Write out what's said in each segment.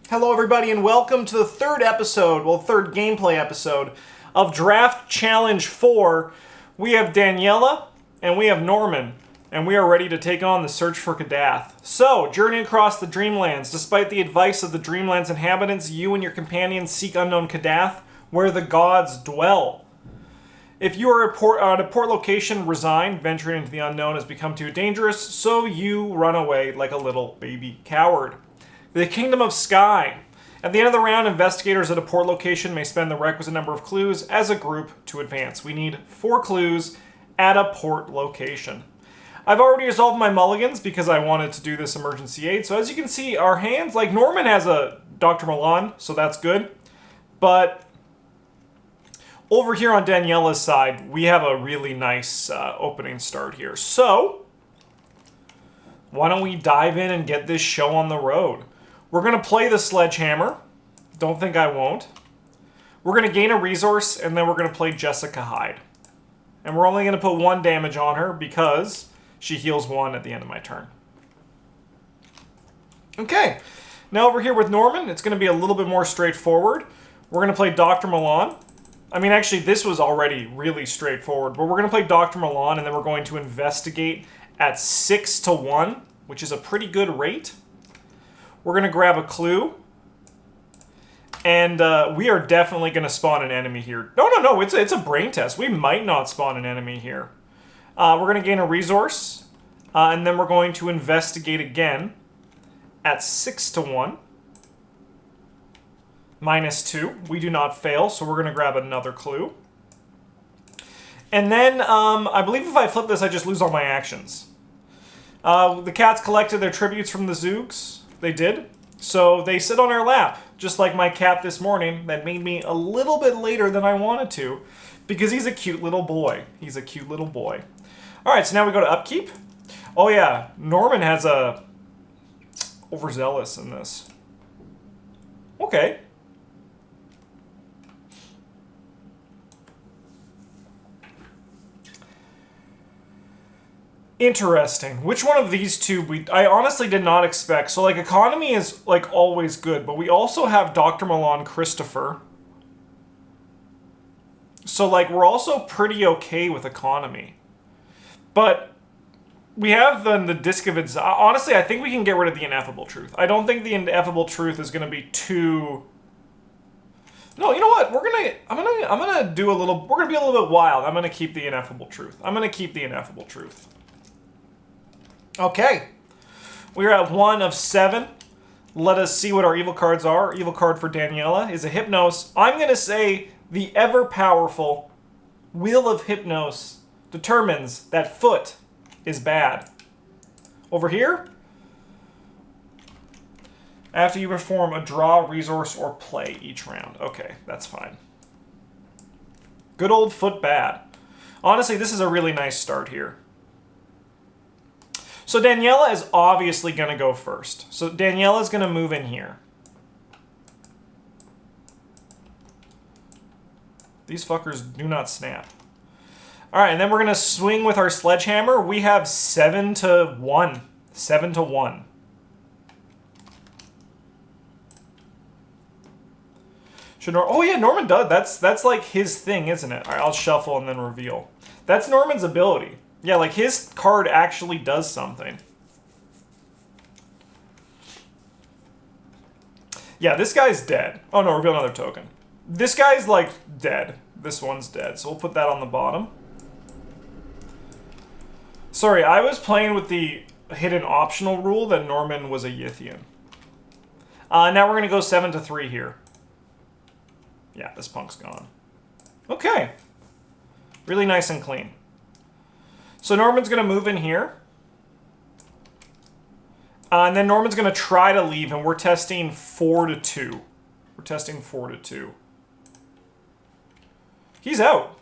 Hello everybody and welcome to the third gameplay episode of Draft Challenge 4. We have Daniela and we have Norman, and we are ready to take on the search for Kadath. So, journey across the Dreamlands. Despite the advice of the Dreamlands inhabitants, you and your companions seek unknown Kadath, where the gods dwell. If you are at a port location, resign. Venturing into the unknown has become too dangerous, so you run away like a little baby coward. The Kingdom of Sky. At the end of the round, investigators at a port location may spend the requisite number of clues as a group to advance. We need 4 clues at a port location. I've already resolved my mulligans because I wanted to do this emergency aid. So as you can see, our hands, like Norman has a Dr. Milan, so that's good. But over here on Daniela's side, we have a really nice opening start here. So why don't we dive in and get this show on the road? We're going to play the sledgehammer. Don't think I won't. We're going to gain a resource, and then we're going to play Jessica Hyde. And we're only going to put 1 damage on her because she heals 1 at the end of my turn. Okay. Now over here with Norman, it's going to be a little bit more straightforward. We're going to play Dr. Milan. I mean, actually, this was already really straightforward. But we're going to play Dr. Milan, and then we're going to investigate at 6 to 1, which is a pretty good rate. We're going to grab a clue. And we are definitely going to spawn an enemy here. No, it's a brain test. We might not spawn an enemy here. We're going to gain a resource. And then we're going to investigate again at 6 to 1. -2. We do not fail, so we're going to grab another clue. And then, I believe if I flip this, I just lose all my actions. The cats collected their tributes from the Zoogs. They did. So they sit on our lap, just like my cat this morning that made me a little bit later than I wanted to, because he's a cute little boy. He's a cute little boy. Alright, so now we go to upkeep. Oh yeah, Norman has a overzealous in this. Okay. Interesting. Which one of these two I honestly did not expect. So, like, economy is, like, always good, but we also have Dr. Milan Christopher. So, like, we're also pretty okay with economy. But we have then the Disc of Its... Honestly, I think we can get rid of the Ineffable Truth. I don't think the Ineffable Truth is going to be too... No, you know what? I'm gonna do a little... We're gonna be a little bit wild. I'm gonna keep the Ineffable Truth. Okay, we're at 1 of 7. Let us see what our evil cards are. Our evil card for Daniela is a Hypnos. I'm going to say the ever-powerful Wheel of Hypnos determines that foot is bad. Over here, after you perform a draw, resource, or play each round. Okay, that's fine. Good old foot bad. Honestly, this is a really nice start here. So Daniela is obviously going to go first. So Daniela is going to move in here. These fuckers do not snap. Alright, and then we're going to swing with our sledgehammer. We have 7 to 1. 7 to 1. Oh yeah, Norman does. That's like his thing, isn't it? Alright, I'll shuffle and then reveal. That's Norman's ability. Yeah, like his card actually does something. Yeah, this guy's dead. Oh no, reveal another token. This guy's like dead. This one's dead, so we'll put that on the bottom. Sorry, I was playing with the hidden optional rule that Norman was a Yithian. Now we're going to go 7 to 3 here. Yeah, this punk's gone. Okay. Really nice and clean. So Norman's going to move in here. And then Norman's going to try to leave, and we're testing 4 to 2. We're testing 4 to 2. He's out.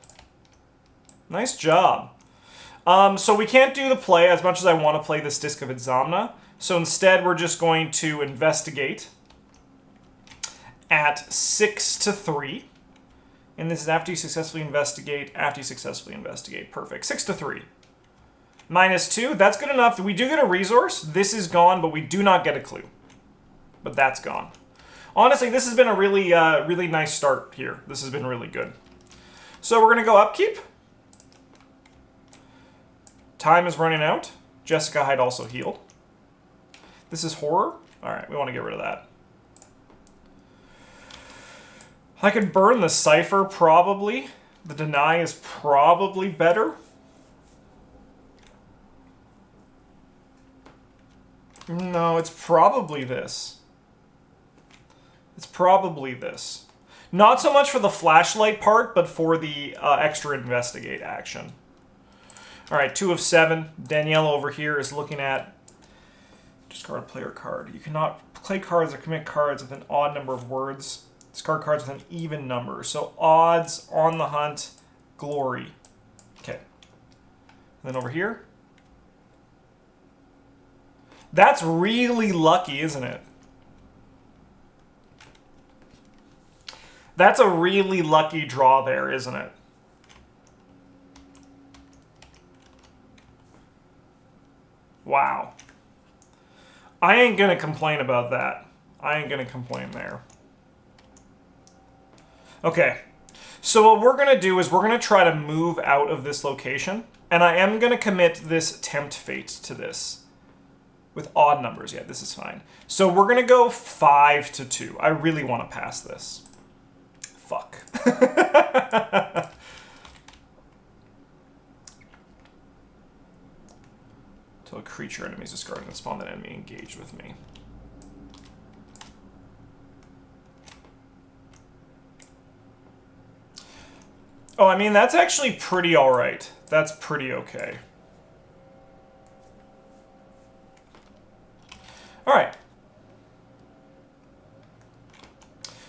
Nice job. So we can't do the play as much as I want to play this Disc of Idzamna. So instead, we're just going to investigate at 6 to 3. And this is after you successfully investigate. Perfect. 6 to 3. -2, that's good enough. We do get a resource. This is gone, but we do not get a clue. But that's gone. Honestly, this has been a really, really nice start here. This has been really good. So we're going to go upkeep. Time is running out. Jessica Hyde also healed. This is horror. All right, we want to get rid of that. I could burn the Cipher, probably. The Deny is probably better. No, it's probably this. It's probably this. Not so much for the flashlight part, but for the extra investigate action. All right, 2 of 7. Daniela over here is looking at discard a player card. You cannot play cards or commit cards with an odd number of words. Discard cards with an even number. So odds, on the hunt, glory. Okay. And then over here. That's really lucky, isn't it? That's a really lucky draw there, isn't it? Wow. I ain't gonna complain about that. I ain't gonna complain there. Okay. So what we're gonna do is we're gonna try to move out of this location. And I am gonna commit this Tempt Fate to this. With odd numbers, yeah, this is fine. So we're gonna go 5 to 2. I really want to pass this. Fuck. Until a creature enemies discarding and spawn that enemy engaged with me. Oh, I mean, that's actually pretty alright. That's pretty okay. Alright.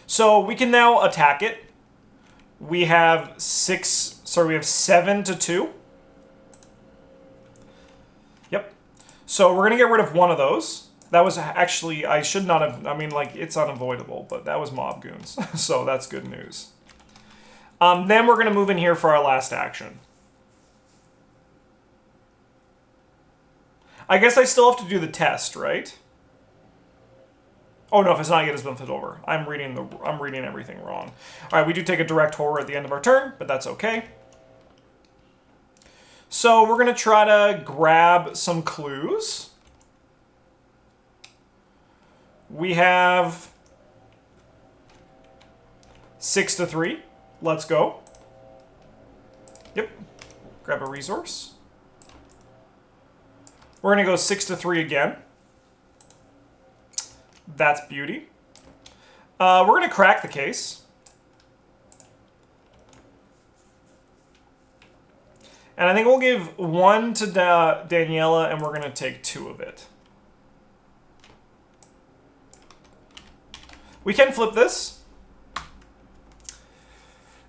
So we can now attack it. We have 7 to 2. Yep. So we're going to get rid of one of those. That was actually, I should not have, I mean, like, it's unavoidable, but that was Mob Goons. So that's good news. Then we're going to move in here for our last action. I guess I still have to do the test, right? Oh no, if it's not yet, it's been flipped over. I'm reading everything wrong. All right, we do take a direct horror at the end of our turn, but that's okay. So we're gonna try to grab some clues. We have 6 to 3. Let's go. Yep. Grab a resource. We're gonna go 6 to 3 again. That's beauty. We're going to crack the case. And I think we'll give 1 to Daniela, and we're going to take 2 of it. We can flip this.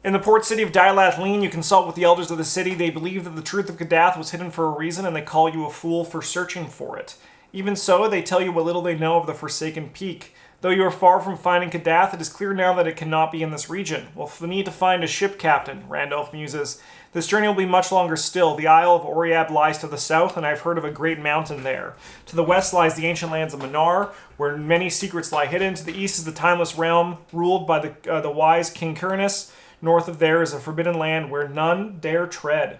In the port city of Dilath-Leen, you consult with the elders of the city. They believe that the truth of Kadath was hidden for a reason, and they call you a fool for searching for it. Even so, they tell you what little they know of the Forsaken Peak. Though you are far from finding Kadath, it is clear now that it cannot be in this region. We'll need to find a ship captain, Randolph muses. This journey will be much longer still. The Isle of Oriab lies to the south, and I've heard of a great mountain there. To the west lies the ancient lands of Manar, where many secrets lie hidden. To the east is the timeless realm, ruled by the wise King Kurnus. North of there is a forbidden land where none dare tread.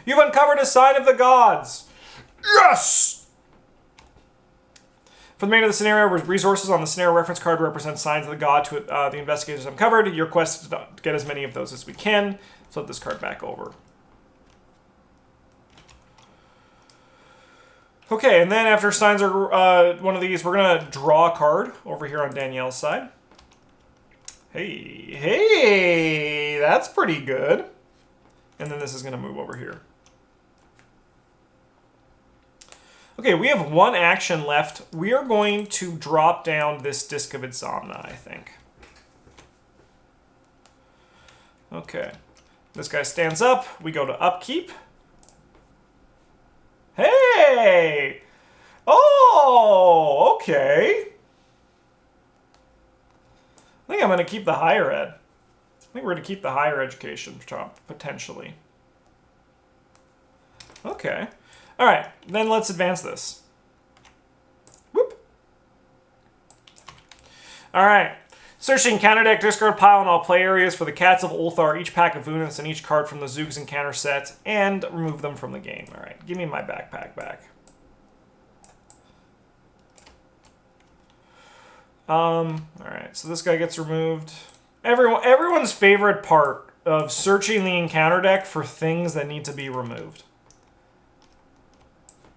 You've uncovered a sign of the gods! Yes! For the remainder of the scenario, resources on the scenario reference card represent signs of the god to the investigators uncovered. Your quest is to get as many of those as we can. Flip this card back over. Okay, and then after signs are one of these, we're going to draw a card over here on Danielle's side. Hey, that's pretty good. And then this is going to move over here. Okay, we have 1 action left. We are going to drop down this Disc of Insomnia, I think. Okay. This guy stands up. We go to upkeep. Hey! Oh, okay. I think I'm going to keep the higher ed. I think we're going to keep the higher education, potentially. Okay. All right, then let's advance this. Whoop. All right. Search the encounter deck, discard pile in all play areas for the Cats of Ulthar, each pack of Vunis, and each card from the Zoog's encounter set, and remove them from the game. All right, give me my backpack back. All right, so this guy gets removed. Everyone's favorite part of searching the encounter deck for things that need to be removed.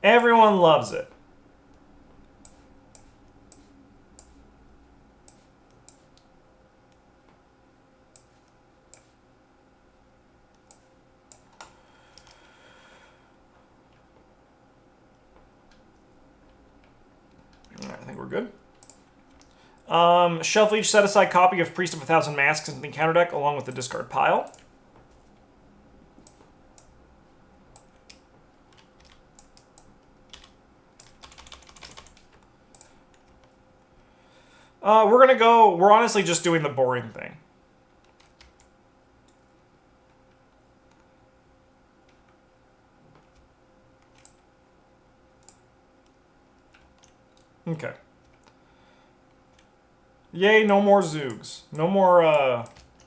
Everyone loves it. All right, I think we're good. Shuffle each set-aside copy of Priest of a Thousand Masks into the encounter deck along with the discard pile. We're honestly just doing the boring thing. Okay. Yay, no more Zoogs. No more,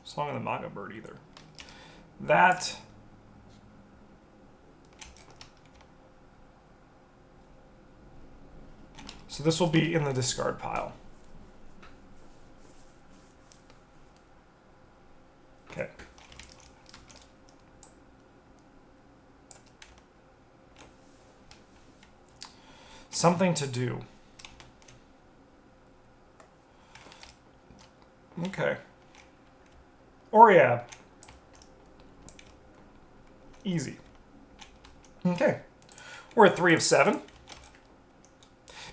Song of the Manga Bird either. That... So this will be in the discard pile. Okay. Something to do. Okay. Or yeah. Easy. Okay. We're at 3 of 7.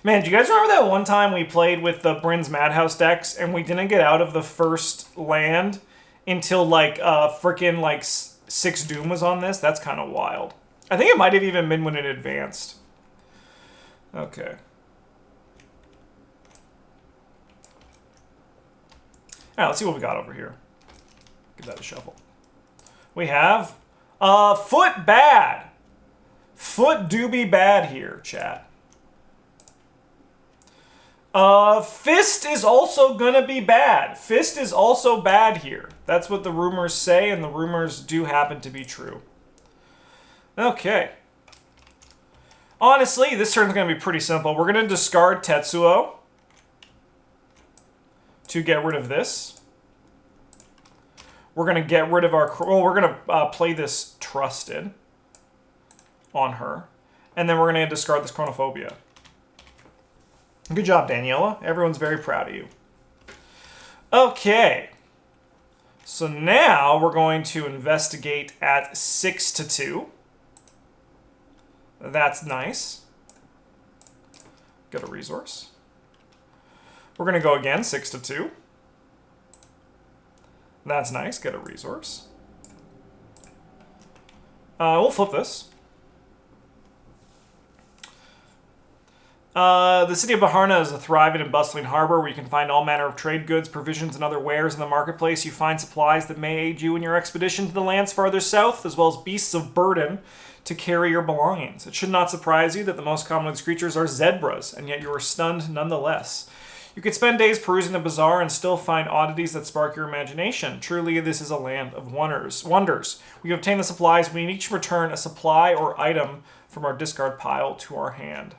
Man, do you guys remember that one time we played with the Bryn's Madhouse decks and we didn't get out of the first land until like frickin' like 6 Doom was on this? That's kind of wild. I think it might have even been when it advanced. Okay. Alright, let's see what we got over here. Give that a shuffle. We have Foot bad. Foot do be bad here, chat. Fist is also gonna be bad. Fist is also bad here. That's what the rumors say, and the rumors do happen to be true. Okay. Honestly, this turn's gonna be pretty simple. We're gonna discard Tetsuo to get rid of this. We're gonna get rid of our... Well, we're gonna play this Trusted on her. And then we're gonna discard this Chronophobia. Good job, Daniela. Everyone's very proud of you. Okay. So now we're going to investigate at 6 to 2. That's nice. Get a resource. We're going to go again, 6 to 2. That's nice. Get a resource. We'll flip this. The city of Baharna is a thriving and bustling harbor where you can find all manner of trade goods, provisions, and other wares in the marketplace. You find supplies that may aid you in your expedition to the lands farther south, as well as beasts of burden to carry your belongings. It should not surprise you that the most common of these creatures are zebras, and yet you are stunned nonetheless. You could spend days perusing the bazaar and still find oddities that spark your imagination. Truly, this is a land of wonders. We obtain the supplies. We each return a supply or item from our discard pile to our hand.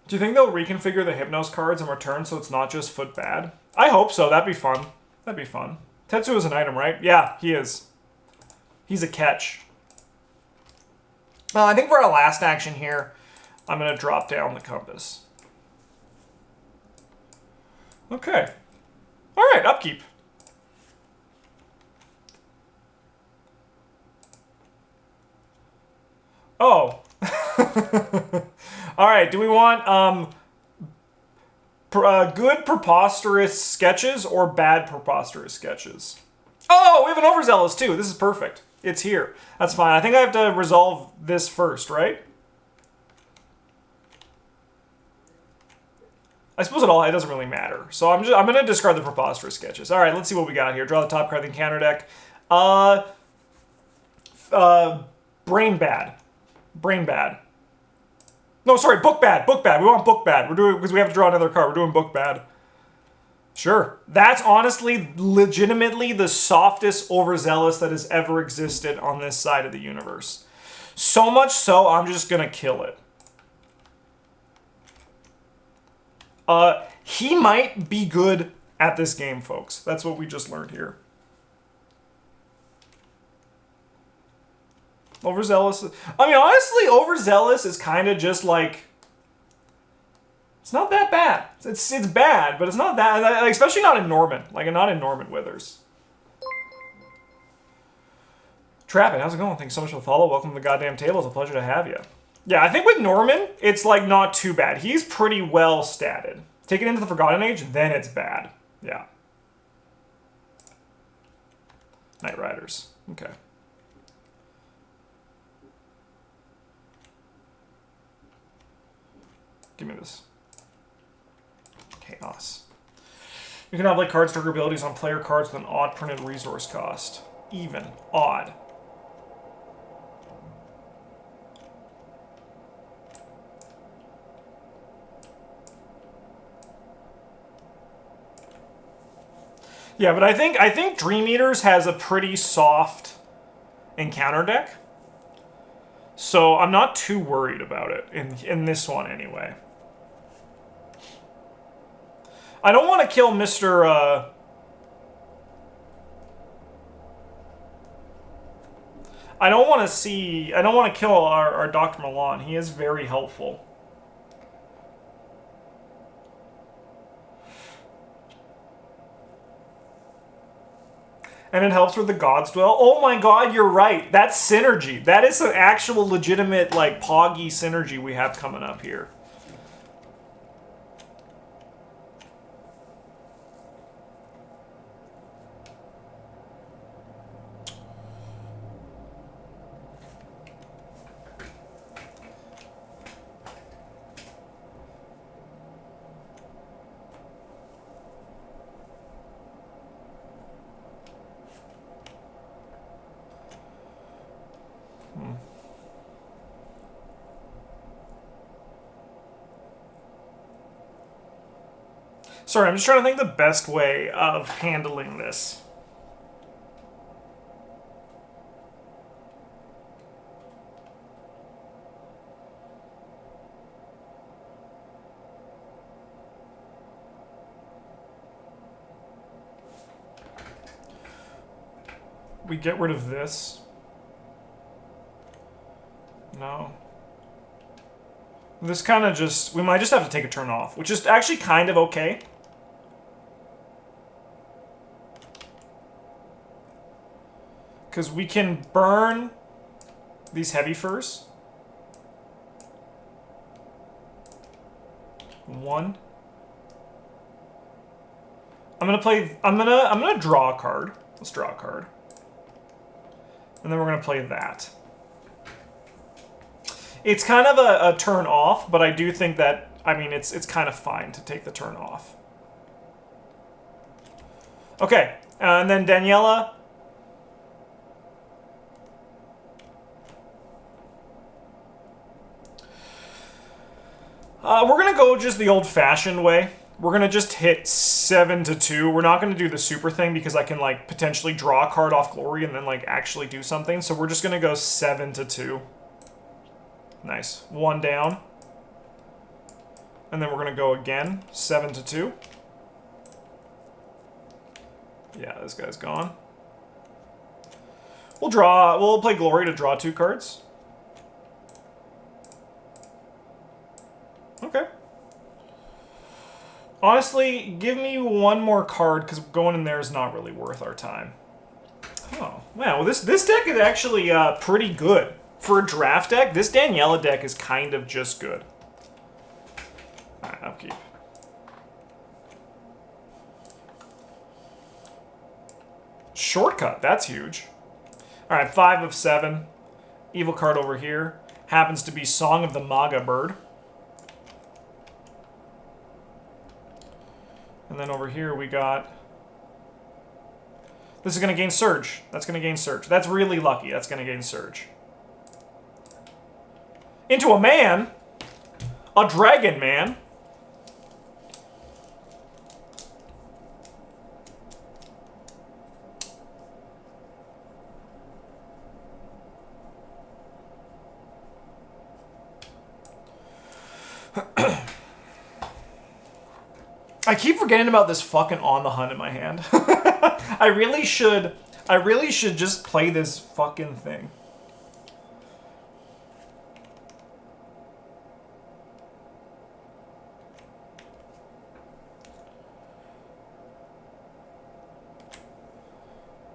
Do you think they'll reconfigure the Hypnos cards in return so it's not just foot bad? I hope so. That'd be fun. That'd be fun. Tetsuo is an item, right? Yeah, he is. He's a catch. I think for our last action here, I'm going to drop down the compass. Okay. All right, upkeep. Oh. All right, do we want good preposterous sketches or bad preposterous sketches? Oh, we have an overzealous too. This is perfect. It's here. That's fine. I think I have to resolve this first, right? I suppose it doesn't really matter. So I'm going to discard the preposterous sketches. All right, let's see what we got here. Draw the top card of the encounter deck. Brain bad. Brain bad. No, sorry, book bad. Book bad. We want book bad. We're doing, because we have to draw another card. We're doing book bad. Sure. That's honestly, legitimately the softest overzealous that has ever existed on this side of the universe. So much so, I'm just gonna kill it. He might be good at this game, folks. That's what we just learned here. Overzealous. I mean, honestly, overzealous is kind of just like... It's not that bad. It's bad, but it's not that... Especially not in Norman. Like, not in Norman Withers. Trappin', how's it going? Thanks so much for the follow. Welcome to the goddamn table. It's a pleasure to have you. Yeah, I think with Norman, it's, like, not too bad. He's pretty well statted. Take it into the Forgotten Age, then it's bad. Yeah. Night Riders. Okay. Give me this. Chaos. You can apply cards trigger abilities on player cards with an odd printed resource cost. Even. Odd. Yeah, but I think Dream Eaters has a pretty soft encounter deck. So I'm not too worried about it in this one anyway. I don't want to kill Mr. I don't want to kill our Dr. Milan. He is very helpful. And it helps with the God's Dwell. Oh my god, you're right. That's synergy. That is an actual legitimate, like, Poggy synergy we have coming up here. Sorry, I'm just trying to think the best way of handling this. We get rid of this. No. This kind of just... We might just have to take a turn off, which is actually kind of okay. Because we can burn these heavy furs. One. I'm gonna draw a card. Let's draw a card. And then we're gonna play that. It's kind of a turn off, but I do think that, I mean, it's kind of fine to take the turn off. Okay, and then Daniela. We're going to go just the old-fashioned way. We're going to just hit 7-2. We're not going to do the super thing because I can, like, potentially draw a card off Glory and then, like, actually do something. So we're just going to go 7-2. Nice. One down. And then we're going to go again. 7-2. Yeah, this guy's gone. We'll play Glory to draw 2 cards. Okay. Honestly, give me one more card, because going in there is not really worth our time. Oh, wow. Well, this deck is actually pretty good. For a draft deck, this Daniela deck is kind of just good. Alright, upkeep. Shortcut, that's huge. Alright, 5 of 7. Evil card over here. Happens to be Song of the Maga Bird. And then over here we got This is going to gain Surge. That's going to gain Surge. That's really lucky. That's going to gain Surge. Into a man? A dragon man? I keep forgetting about this fucking On the Hunt in my hand. I really should just play this fucking thing.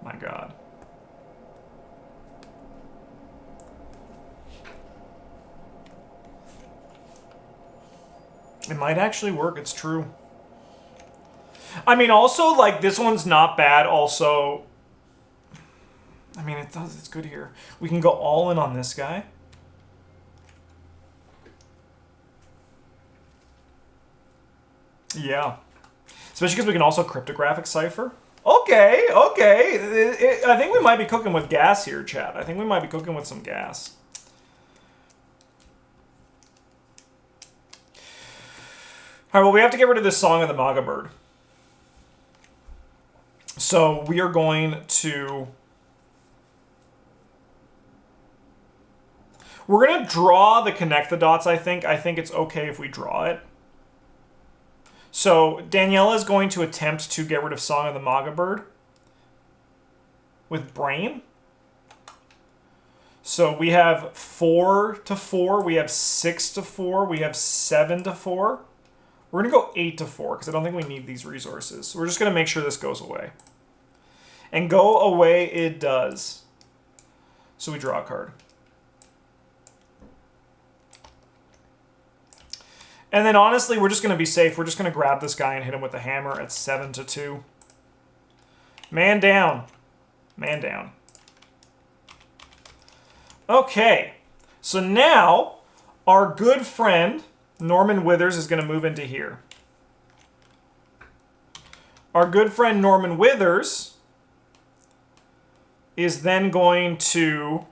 My God. It might actually work, it's true. I mean, also, like, this one's not bad, also. I mean, it's good here. We can go all in on this guy. Yeah. Especially because we can also cryptographic cipher. Okay, okay. I think we might be cooking with gas here, chat. I think we might be cooking with some gas. All right, well, we have to get rid of this Song of the Maga Bird. So we are going to... We're going to draw the Connect the Dots, I think. I think it's okay if we draw it. So Daniela is going to attempt to get rid of Song of the Maga Bird with Brain. So we have 4 to 4. We have 6 to 4. We have 7 to 4. We're going to go 8 to 4 because I don't think we need these resources. So we're just going to make sure this goes away. And go away it does. So we draw a card. And then honestly, we're just going to be safe. We're just going to grab this guy and hit him with the hammer at 7 to 2. Man down. Man down. Okay. So now, our good friend, Norman Withers, is going to move into here. Our good friend, Norman Withers, is then going to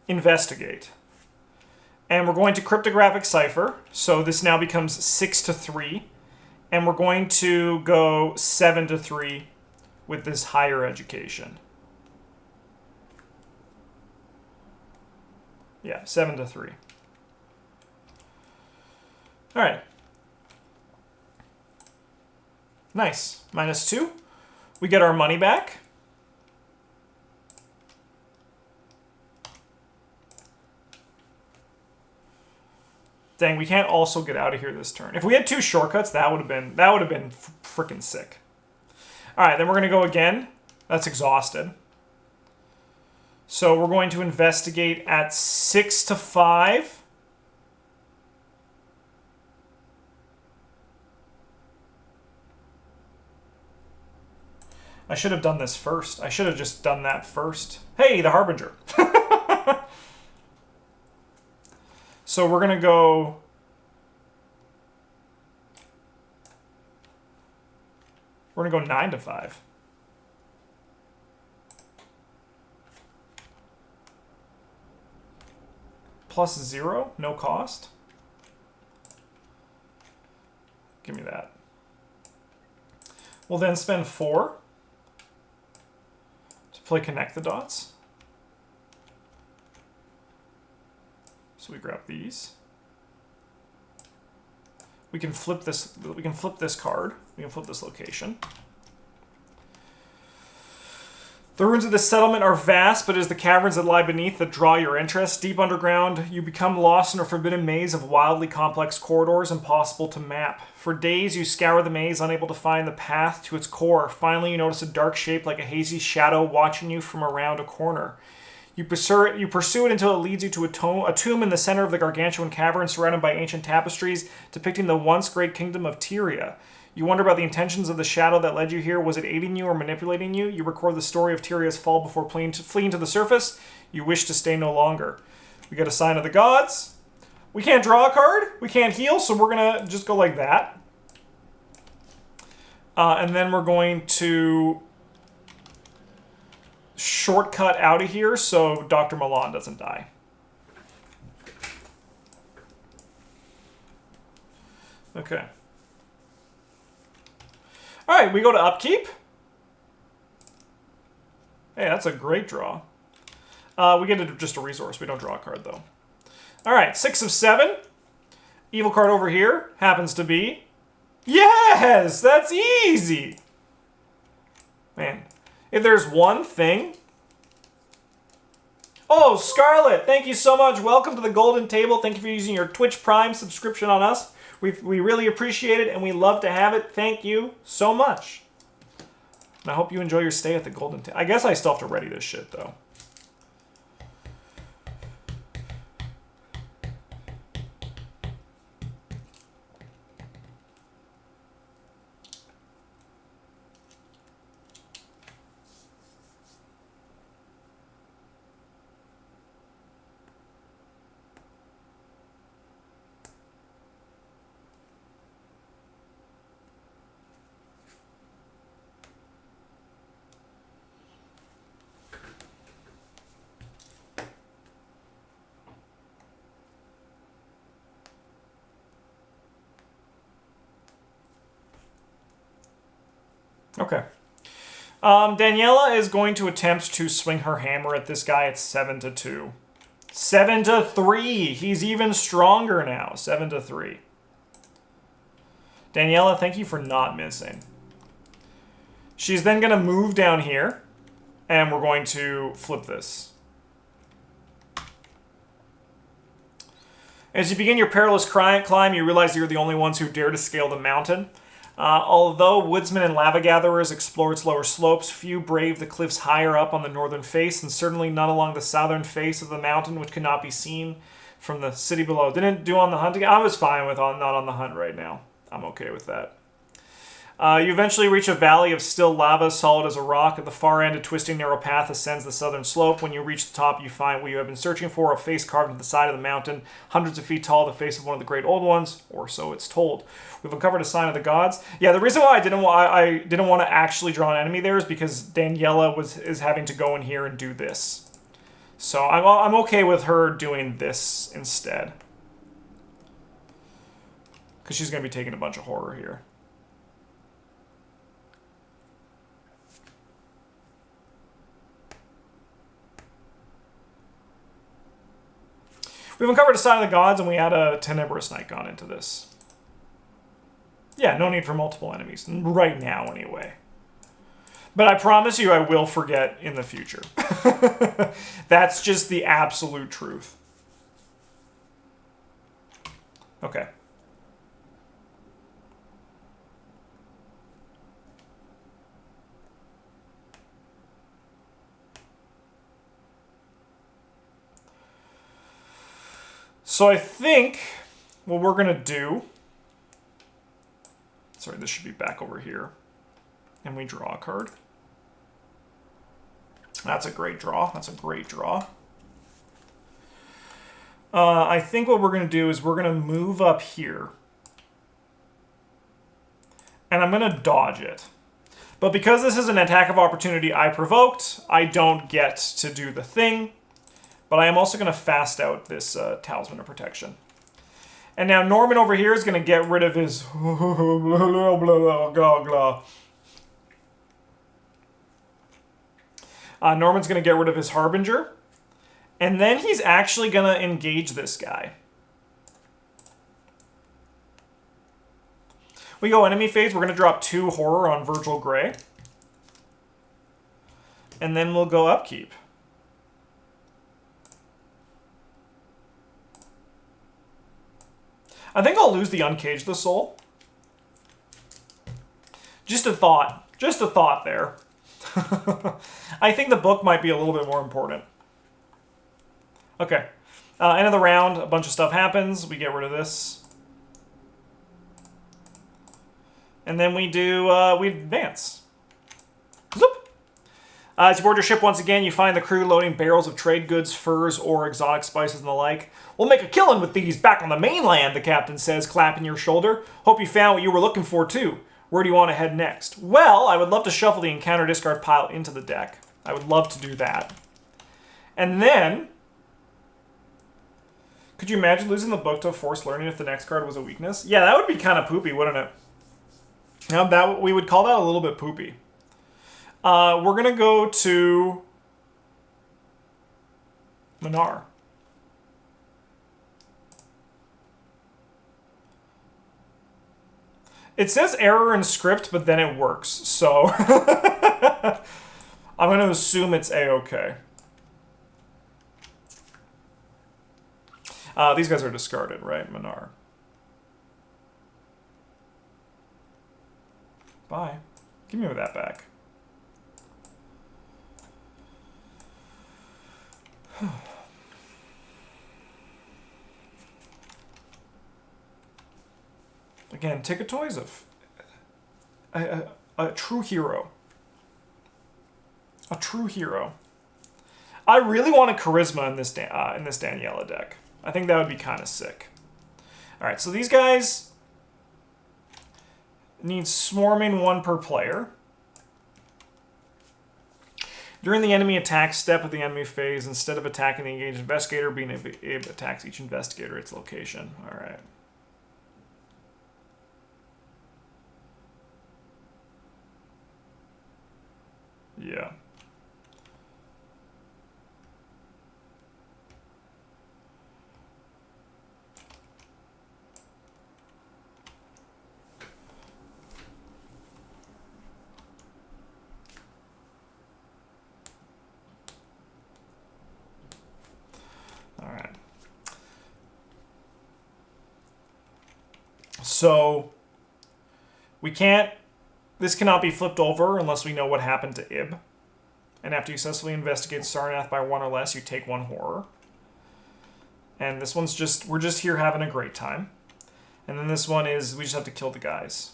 investigate. And we're going to cryptographic cipher. So this now becomes 6 to 3. And we're going to go 7 to 3 with this higher education. Yeah, 7 to 3. All right. Nice. -2. We get our money back. Dang, we can't also get out of here this turn. If we had 2 shortcuts, that would have been freaking sick. All right, then we're going to go again. That's exhausted. So we're going to investigate at 6 to 5. I should have done this first. I should have just done that first. Hey, the Harbinger. So we're going to go... We're going to go 9 to 5. +0, no cost. Give me that. We'll then spend 4 to play Connect the Dots. So we grab these. We can flip this. We can flip this card. We can flip this location. The ruins of this settlement are vast, but it is the caverns that lie beneath that draw your interest. Deep underground, you become lost in a forbidden maze of wildly complex corridors impossible to map. For days, you scour the maze, unable to find the path to its core. Finally, you notice a dark shape like a hazy shadow watching you from around a corner. You pursue it until it leads you to a tomb in the center of the gargantuan cavern surrounded by ancient tapestries depicting the once great kingdom of Tyria. You wonder about the intentions of the shadow that led you here. Was it aiding you or manipulating you? You record the story of Tyria's fall before fleeing to the surface. You wish to stay no longer. We get a sign of the gods. We can't draw a card. We can't heal, so we're going to just go like that. And then we're going to shortcut out of here so Dr. Milan doesn't die. Okay. All right, we go to upkeep. Hey, that's a great draw. We get just a resource. We don't draw a card, though. All right, 6 of 7. Evil card over here happens to be... Yes! That's easy! Man, if there's one thing... Oh, Scarlet, thank you so much. Welcome to the Golden Table. Thank you for using your Twitch Prime subscription on us. We really appreciate it, and we love to have it. Thank you so much. And I hope you enjoy your stay at the Golden Table. I guess I still have to ready this shit, though. Okay. Daniela is going to attempt to swing her hammer at this guy at 7-2. 7-3. He's even stronger now. 7-3. Daniela, thank you for not missing. She's then going to move down here, and we're going to flip this. As you begin your perilous climb, you realize you're the only ones who dare to scale the mountain. Although woodsmen and lava gatherers explore its lower slopes, few brave the cliffs higher up on the northern face, and certainly none along the southern face of the mountain, which cannot be seen from the city below. Didn't do on the hunt again? I was fine with not on the hunt right now. I'm okay with that. You eventually reach a valley of still lava, solid as a rock. At the far end, a twisting narrow path ascends the southern slope. When you reach the top, you find what you have been searching for, a face carved into the side of the mountain, hundreds of feet tall, the face of one of the great old ones, or so it's told. We've uncovered a sign of the gods. Yeah, the reason why I didn't want to actually draw an enemy there is because Daniela is having to go in here and do this. So I'm okay with her doing this instead. Because she's going to be taking a bunch of horror here. We've uncovered a sign of the gods, and we add a Tenebrous Nightgaunt into this. Yeah, no need for multiple enemies. Right now, anyway. But I promise you I will forget in the future. That's just the absolute truth. Okay. So I think what we're going to do... Sorry, this should be back over here. And we draw a card. That's a great draw. That's a great draw. I think what we're going to do is we're going to move up here. And I'm going to dodge it. But because this is an attack of opportunity I provoked, I don't get to do the thing. But I am also going to fast out this Talisman of Protection. And now Norman over here is going to get rid of his... Norman's going to get rid of his Harbinger. And then he's actually going to engage this guy. We go enemy phase. We're going to drop 2 horror on Virgil Grey. And then we'll go upkeep. I think I'll lose the Uncage the Soul. Just a thought. Just a thought there. I think the book might be a little bit more important. Okay. End of the round, a bunch of stuff happens. We get rid of this. And then we do, we advance. Zoop. As you board your ship once again, you find the crew loading barrels of trade goods, furs, or exotic spices and the like. We'll make a killing with these back on the mainland, the captain says, clapping your shoulder. Hope you found what you were looking for, too. Where do you want to head next? Well, I would love to shuffle the encounter discard pile into the deck. I would love to do that. And then, could you imagine losing the book to forced learning if the next card was a weakness? Yeah, that would be kind of poopy, wouldn't it? Now, we would call that a little bit poopy. We're going to go to Minar. It says error in script, but then it works. So I'm going to assume it's A-okay. These guys are discarded, right? Minar. Bye. Give me that back. Again, take a toys of a true hero. A true hero. I really want a charisma in this Daniela deck. I think that would be kind of sick. All right, so these guys need swarming 1 per player. During the enemy attack step of the enemy phase, instead of attacking the engaged investigator, being Ib attacks each investigator at its location. All right. Yeah. All right. So we can't. This cannot be flipped over unless we know what happened to Ib. And after you successfully investigate Sarnath by 1 or less, you take 1 horror. And this one's just, we're just here having a great time. And then this one is, we just have to kill the guys.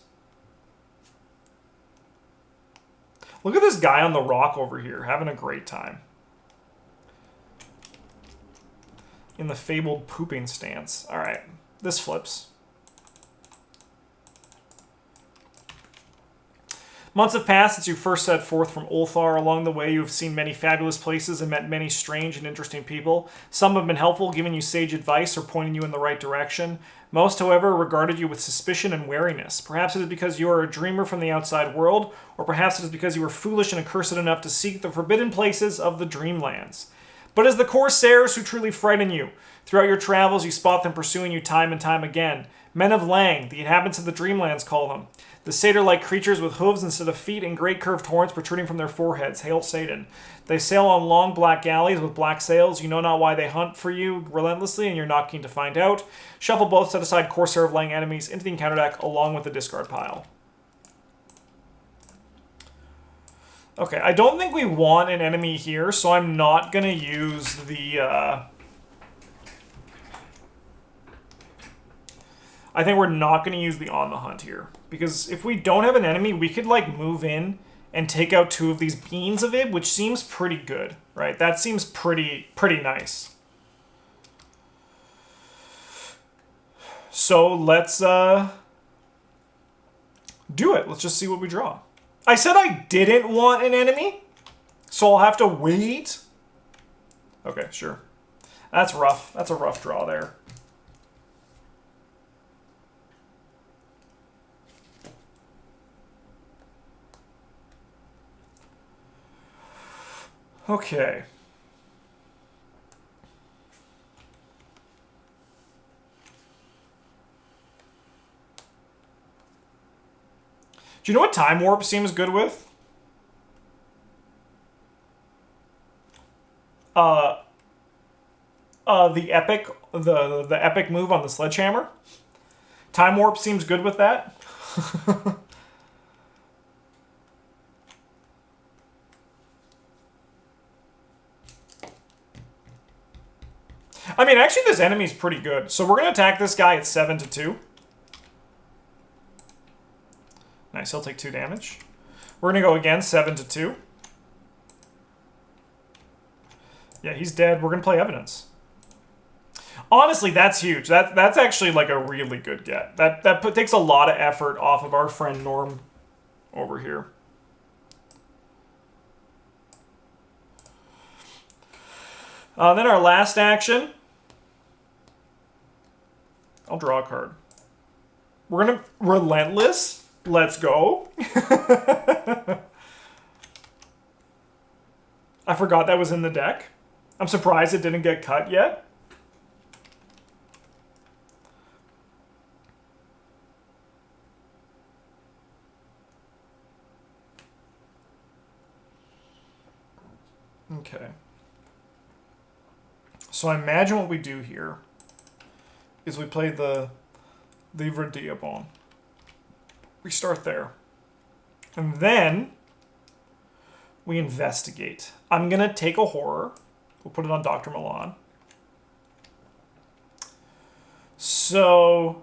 Look at this guy on the rock over here, having a great time. In the fabled pooping stance. All right, this flips. Months have passed since you first set forth from Ulthar. Along the way, you have seen many fabulous places and met many strange and interesting people. Some have been helpful, giving you sage advice or pointing you in the right direction. Most, however, regarded you with suspicion and wariness. Perhaps it is because you are a dreamer from the outside world, or perhaps it is because you are foolish and accursed enough to seek the forbidden places of the dreamlands. But it is the corsairs who truly frighten you. Throughout your travels, you spot them pursuing you time and time again. Men of Lang, the inhabitants of the dreamlands, call them. The satyr-like creatures with hooves instead of feet and great curved horns protruding from their foreheads. Hail Satan. They sail on long black galleys with black sails. You know not why they hunt for you relentlessly, and you're not keen to find out. Shuffle both set-aside Corsair of Lang enemies into the encounter deck along with the discard pile. Okay, I don't think we want an enemy here, so I'm not going to use the... I think we're not going to use the On the Hunt here. Because if we don't have an enemy, we could, like, move in and take out 2 of these beans of it, which seems pretty good, right? That seems pretty nice. So let's do it. Let's just see what we draw. I said I didn't want an enemy, so I'll have to wait. Okay, sure. That's rough. That's a rough draw there. Okay. Do you know what Time Warp seems good with? The epic move on the sledgehammer. Time Warp seems good with that. I mean, actually, this enemy's pretty good. So we're going to attack this guy at 7-2. Nice, he'll take 2 damage. We're going to go again, 7-2. Yeah, he's dead. We're going to play evidence. Honestly, that's huge. That's actually like a really good get. That takes a lot of effort off of our friend Norm over here. Then our last action. I'll draw a card. We're going to Relentless. Let's go. I forgot that was in the deck. I'm surprised it didn't get cut yet. Okay. So I imagine what we do here is we play the Livre Diabon. We start there. And then we investigate. I'm going to take a horror. We'll put it on Dr. Milan. So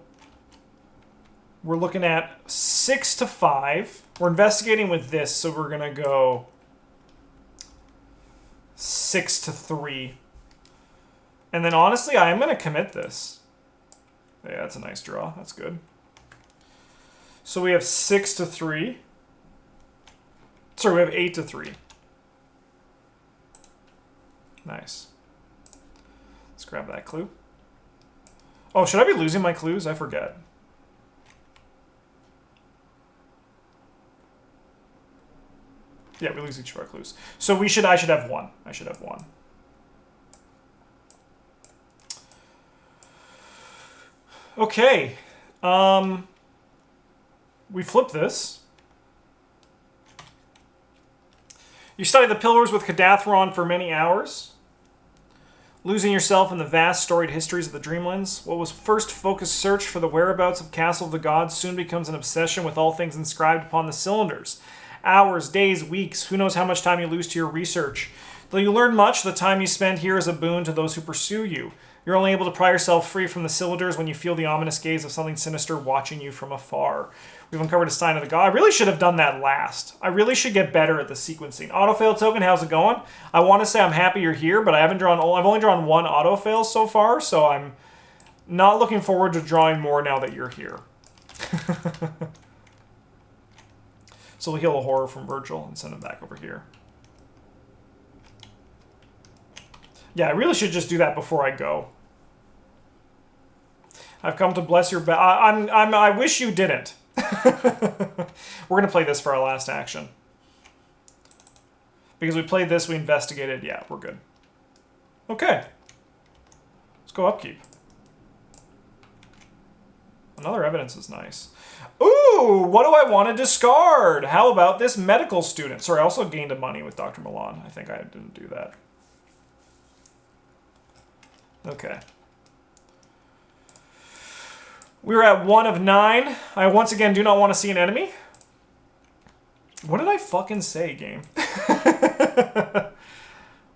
we're looking at 6 to 5. We're investigating with this, so we're going to go 6 to 3. And then honestly, I am going to commit this. Yeah, that's a nice draw. That's good. So we have 6 to 3. Sorry, we have 8 to 3. Nice. Let's grab that clue. Oh, should I be losing my clues? I forget. Yeah, we lose each of our clues. So I should have 1. I should have 1. Okay. We flip this. You study the pillars with Kadath for many hours, losing yourself in the vast storied histories of the Dreamlands. What was first focused search for the whereabouts of Castle of the Gods soon becomes an obsession with all things inscribed upon the cylinders. Hours, days, weeks, who knows how much time you lose to your research. Though you learn much, the time you spend here is a boon to those who pursue you. You're only able to pry yourself free from the cylinders when you feel the ominous gaze of something sinister watching you from afar. We've uncovered a sign of the god. I really should have done that last. I really should get better at the sequencing. Autofail token, how's it going? I want to say I'm happy you're here, but I've only drawn 1 autofail so far, so I'm not looking forward to drawing more now that you're here. So we'll heal a horror from Virgil and send him back over here. Yeah, I really should just do that before I go. I've come to bless your I wish you didn't. We're going to play this for our last action. Because we played this, we investigated. Yeah, we're good. Okay. Let's go upkeep. Another evidence is nice. Ooh, what do I want to discard? How about this medical student? Sorry, I also gained a money with Dr. Milan. I think I didn't do that. Okay. We're at 1 of 9. I once again do not want to see an enemy. What did I fucking say, game?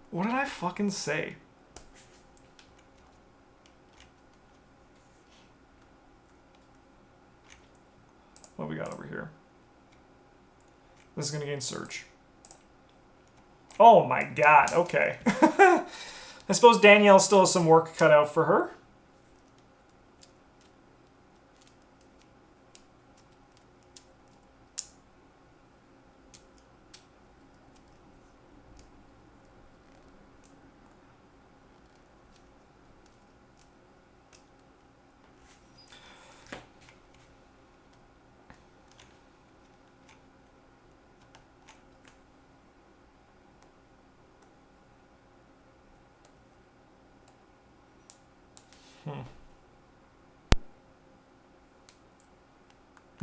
What did I fucking say? What we got over here? This is going to gain search. Oh my god, okay. I suppose Danielle still has some work cut out for her.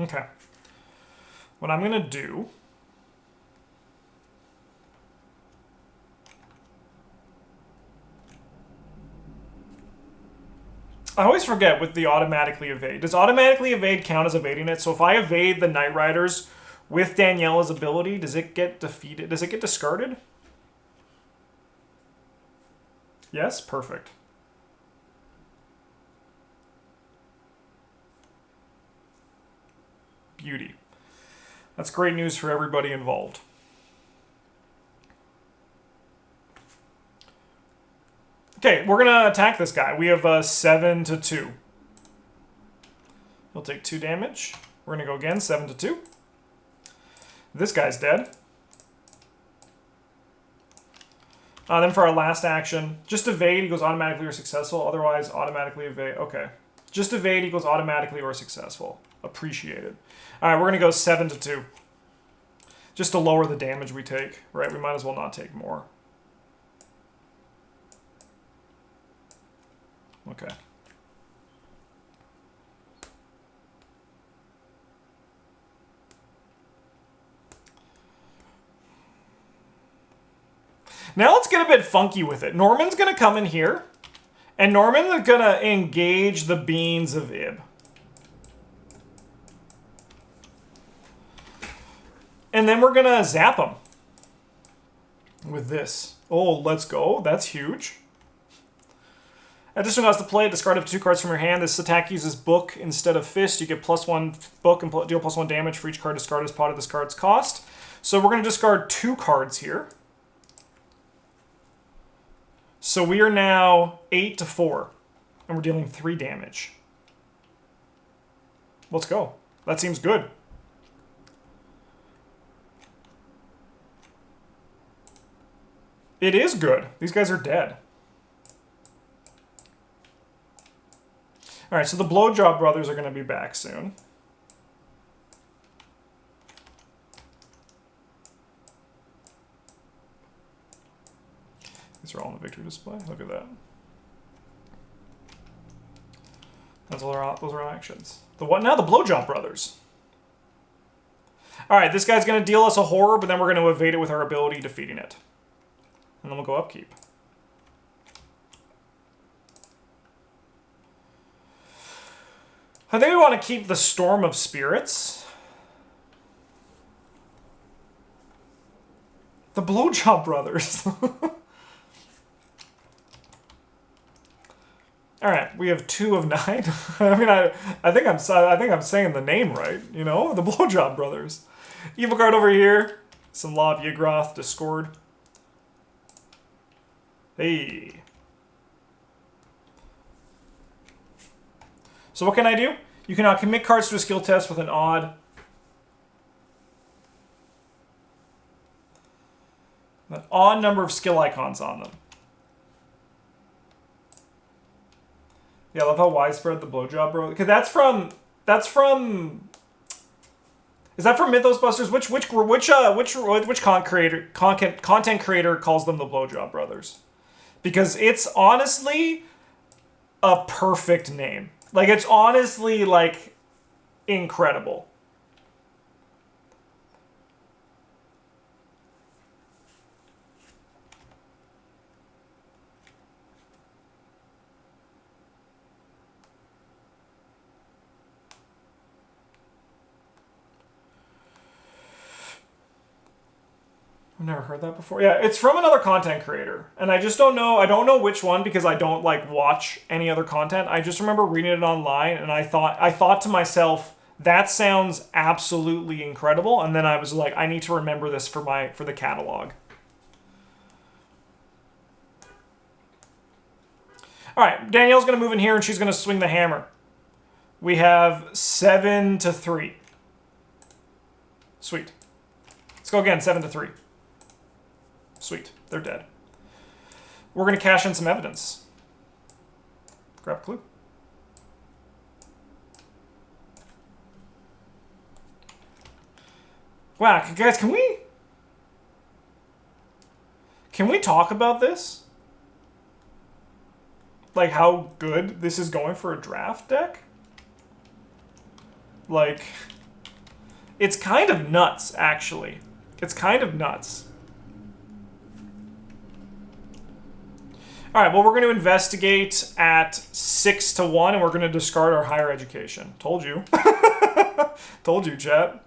Okay. What I'm going to do... I always forget with the automatically evade. Does automatically evade count as evading it? So if I evade the Night Riders with Daniela's ability, does it get defeated? Does it get discarded? Yes? Perfect. Beauty. That's great news for everybody involved. Okay, we're going to attack this guy. We have 7 to 2. He'll take 2 damage. We're going to go again, 7 to 2. This guy's dead. Then for our last action, just evade equals automatically or successful. Otherwise, automatically evade. Okay. Just evade equals automatically or successful. Appreciated. All right, we're going to go 7 to 2. Just to lower the damage we take, right? We might as well not take more. Okay. Now let's get a bit funky with it. Norman's going to come in here, and Norman's going to engage the beans of Ib. And then we're going to zap him with this. Oh, let's go. That's huge. Additional cost to play, discard up to 2 cards from your hand. This attack uses book instead of fist. You get +1 book and deal +1 damage for each card discarded as part of this card's cost. So we're going to discard 2 cards here. So we are now 8 to 4, and we're dealing 3 damage. Let's go. That seems good. It is good. These guys are dead. All right, so the Blowjob Brothers are going to be back soon. These are all on the victory display. Look at that. Those are actions. The what now? The Blowjob Brothers. All right, this guy's going to deal us a horror, but then we're going to evade it with our ability defeating it. And then we'll go upkeep. I think we want to keep the Storm of Spirits. The Blowjob Brothers. All right, we have 2 of 9. I mean, I think I'm saying the name right. You know, the Blowjob Brothers. Evil card over here. Some Law of Yggdrath, Discord. Hey. So what can I do? You can commit cards to a skill test with an odd number of skill icons on them. Yeah, I love how widespread the Blowjob Bro. Okay, that's from. Is that from Mythos Busters? Which content creator calls them the Blowjob Brothers? Because it's honestly a perfect name. Like, it's honestly, like, incredible. I've never heard that before. Yeah, it's from another content creator. And I just don't know. I don't know which one because I don't like watch any other content. I just remember reading it online and I thought to myself, that sounds absolutely incredible. And then I was like, I need to remember this for the catalog. All right, Danielle's going to move in here and she's going to swing the hammer. We have 7 to 3. Sweet. Let's go again, 7 to 3. Sweet, they're dead. We're going to cash in some evidence. Grab a clue. Wow, guys, can we talk about this? Like how good this is going for a draft deck? Like, it's kind of nuts, actually. It's kind of nuts. All right, well, we're going to investigate at 6 to 1, and we're going to discard our higher education. Told you. Told you, chat.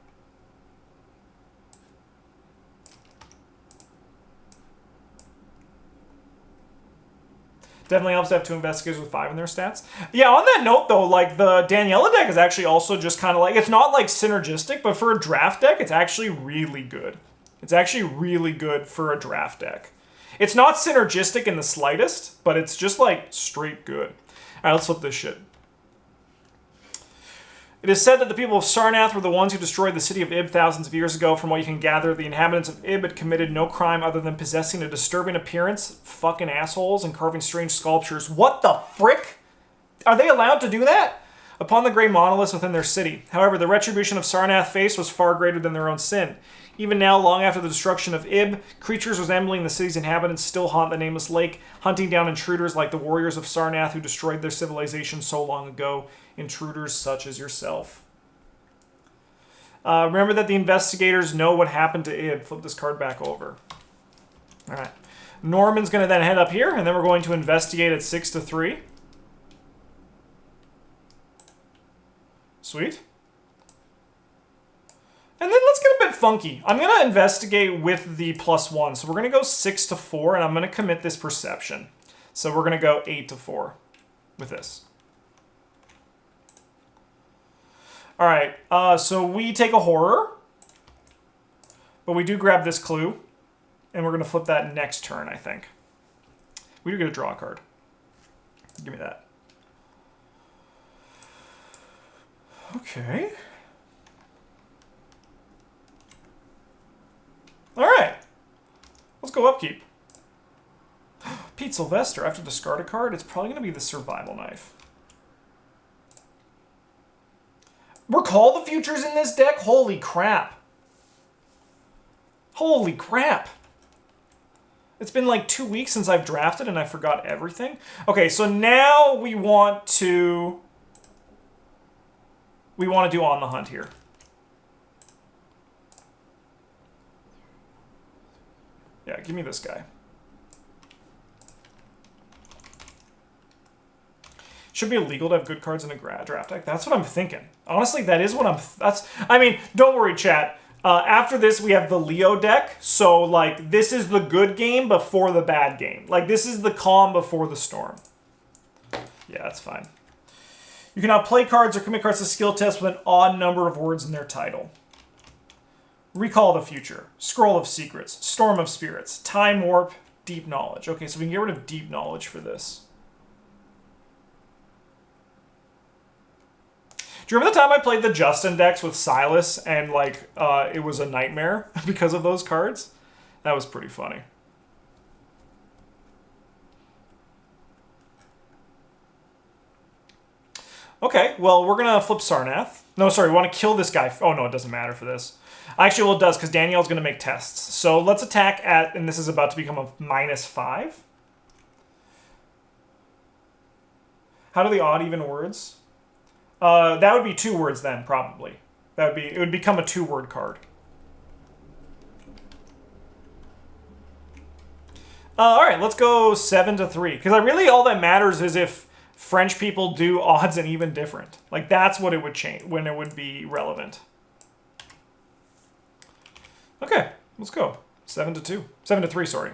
Definitely helps to have 2 investigators with 5 in their stats. Yeah, on that note, though, like, the Daniela deck is actually also just kind of like, it's not, like, synergistic, but for a draft deck, it's actually really good. It's actually really good for a draft deck. It's not synergistic in the slightest, but it's just like straight good. All right, let's flip this shit. It is said that the people of Sarnath were the ones who destroyed the city of Ib thousands of years ago. From what you can gather, the inhabitants of Ib had committed no crime other than possessing a disturbing appearance, fucking assholes, and carving strange sculptures. What the frick? Are they allowed to do that? Upon the grey monoliths within their city. However, the retribution of Sarnath faced was far greater than their own sin. Even now, long after the destruction of Ib, creatures resembling the city's inhabitants still haunt the nameless lake, hunting down intruders like the warriors of Sarnath who destroyed their civilization so long ago. Intruders such as yourself. Remember that the investigators know what happened to Ib. Flip this card back over. All right. Norman's going to then head up here, and then we're going to investigate at 6-3. Sweet. And then let's get a bit funky. I'm going to investigate with the +1. So we're going to go 6-4, and I'm going to commit this perception. So we're going to go 8-4 with this. All right, so we take a horror, but we do grab this clue, and we're going to flip that next turn, I think. We do get a draw card. Give me that. Okay. All right. Let's go upkeep. Pete Sylvester, after discard a card, it's probably going to be the survival knife. Recall the futures in this deck? Holy crap. Holy crap. It's been like 2 weeks since I've drafted and I forgot everything. Okay, so now we want to do On the Hunt here. Yeah, give me this guy. Should be illegal to have good cards in a draft deck. That's what I'm thinking. Honestly, that is what I mean, don't worry, chat. After this, we have the Leo deck. So, like, this is the good game before the bad game. Like, this is the calm before the storm. Yeah, that's fine. You cannot play cards or commit cards to skill tests with an odd number of words in their title. Recall the Future. Scroll of Secrets. Storm of Spirits. Time Warp. Deep Knowledge. Okay, so we can get rid of Deep Knowledge for this. Do you remember the time I played the Justin decks with Silas and, like, it was a nightmare because of those cards? That was pretty funny. Okay, well, we're going to flip Sarnath. No, sorry, we want to kill this guy. Oh, no, it doesn't matter for this. Actually, well, it does, because Danielle's going to make tests. So let's attack at, and this is about to become a -5. How do the odd even words? That would be 2 words then, probably. It would become a 2-word card. All right, let's go 7-3. Because all that matters is if French people do odds and even different. Like, that's what it would change, when it would be relevant. Okay, let's go. 7-2. 7-3, sorry.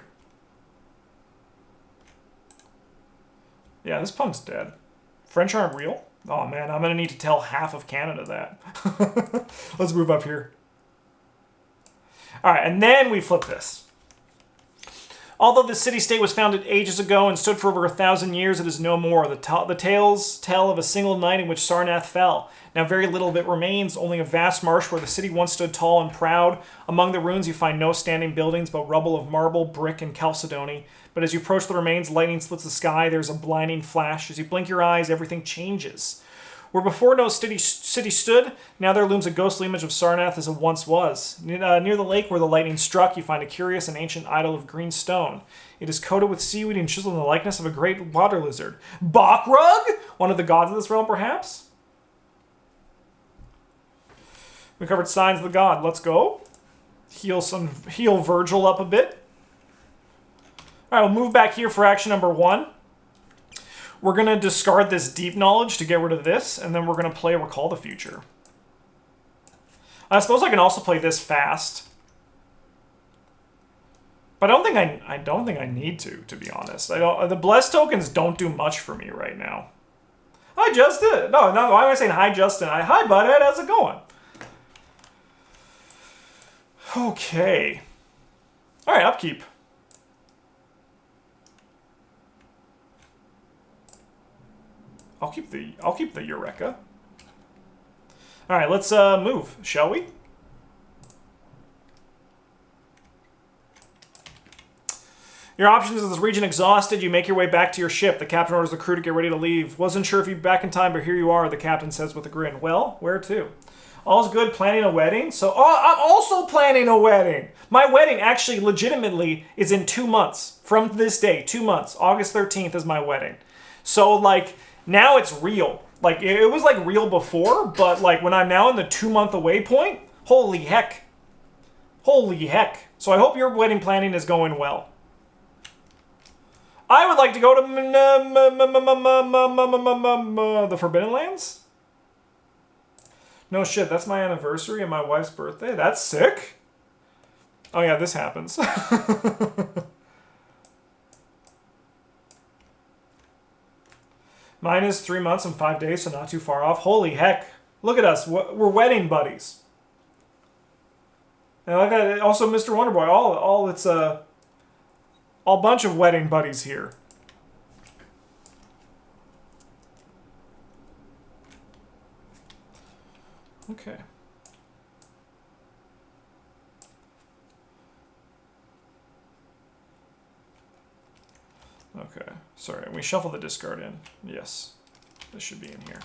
Yeah, this punk's dead. French aren't real? Oh man, I'm going to need to tell half of Canada that. Let's move up here. All right, and then we flip this. Although the city-state was founded ages ago and stood for over 1,000 years, it is no more. The tales tell of a single night in which Sarnath fell. Now very little of it remains, only a vast marsh where the city once stood tall and proud. Among the ruins you find no standing buildings, but rubble of marble, brick, and chalcedony. But as you approach the remains, lightning splits the sky, there's a blinding flash. As you blink your eyes, everything changes. Where before no city stood, now there looms a ghostly image of Sarnath as it once was. Near the lake where the lightning struck, you find a curious and ancient idol of green stone. It is coated with seaweed and chiseled in the likeness of a great water lizard. Bakrug? One of the gods of this realm, perhaps? We covered signs of the god. Let's go. Heal Virgil up a bit. All right, we'll move back here for action number 1. We're going to discard this Deep Knowledge to get rid of this, and then we're going to play Recall the Future. I suppose I can also play this fast. But I don't think I need to be honest. The Bless tokens don't do much for me right now. Hi, Justin. No, why am I saying hi, Justin? Hi, Butthead. How's it going? Okay. All right, upkeep. I'll keep the Eureka. All right, let's move, shall we? Your options in this region exhausted. You make your way back to your ship. The captain orders the crew to get ready to leave. Wasn't sure if you'd be back in time, but here you are, the captain says with a grin. Well, where to? All's good, planning a wedding? So, I'm also planning a wedding. My wedding actually legitimately is in 2 months. From this day, 2 months. August 13th is my wedding. So, like, now it's real. Like, it was, like, real before, but, like, when I'm now in the 2-month away point, holy heck. Holy heck. So I hope your wedding planning is going well. I would like to go to the Forbidden Lands. No shit, that's my anniversary and my wife's birthday. That's sick. Oh yeah, this happens. Mine is 3 months and 5 days, so not too far off. Holy heck. Look at us. We're wedding buddies. And like that, also Mr. Wonderboy. All bunch of wedding buddies here. Okay. Okay. Sorry, we shuffle the discard in. Yes. This should be in here.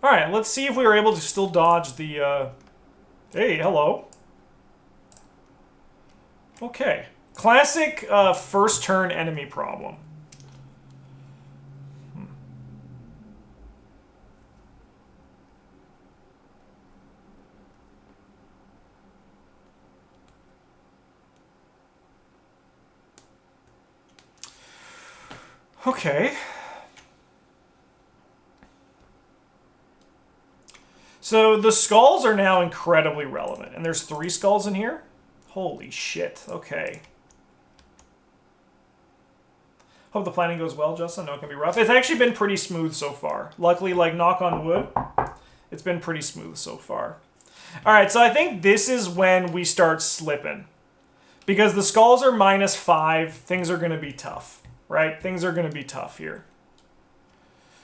Alright, let's see if we were able to still dodge the, Hey, hello. Okay. Classic first turn enemy problem. Okay. So the skulls are now incredibly relevant. And there's 3 skulls in here? Holy shit. Okay. Hope the planning goes well, Justin. I know it can be rough. It's actually been pretty smooth so far. Luckily, like, knock on wood, it's been pretty smooth so far. Alright, so I think this is when we start slipping. Because the skulls are -5, things are going to be tough. Right? Things are going to be tough here.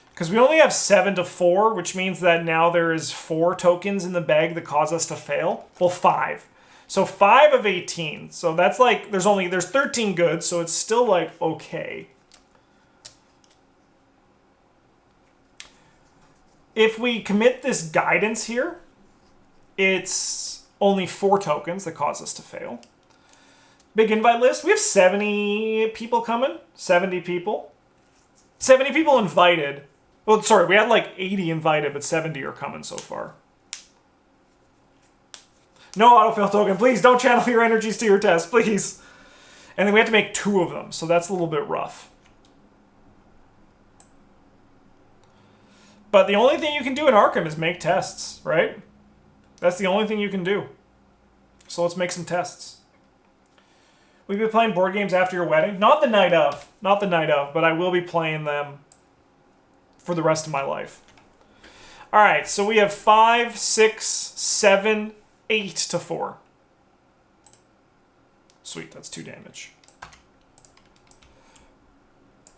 Because we only have 7 to 4, which means that now there is 4 tokens in the bag that cause us to fail. Well, 5. So 5 of 18. So that's like, there's 13 goods, so it's still like, okay. If we commit this guidance here, it's only 4 tokens that cause us to fail. Big invite list. We have 70 people coming. 70 people. 70 people invited. Well, sorry, we had like 80 invited, but 70 are coming so far. No autofill token. Please don't channel your energies to your test, please. And then we have to make 2 of them, so that's a little bit rough. But the only thing you can do in Arkham is make tests, right? That's the only thing you can do. So let's make some tests. We've been playing board games after your wedding. Not the night of. Not the night of, but I will be playing them for the rest of my life. Alright, so we have 5, 6, 7, 8 to 4. Sweet, that's 2 damage.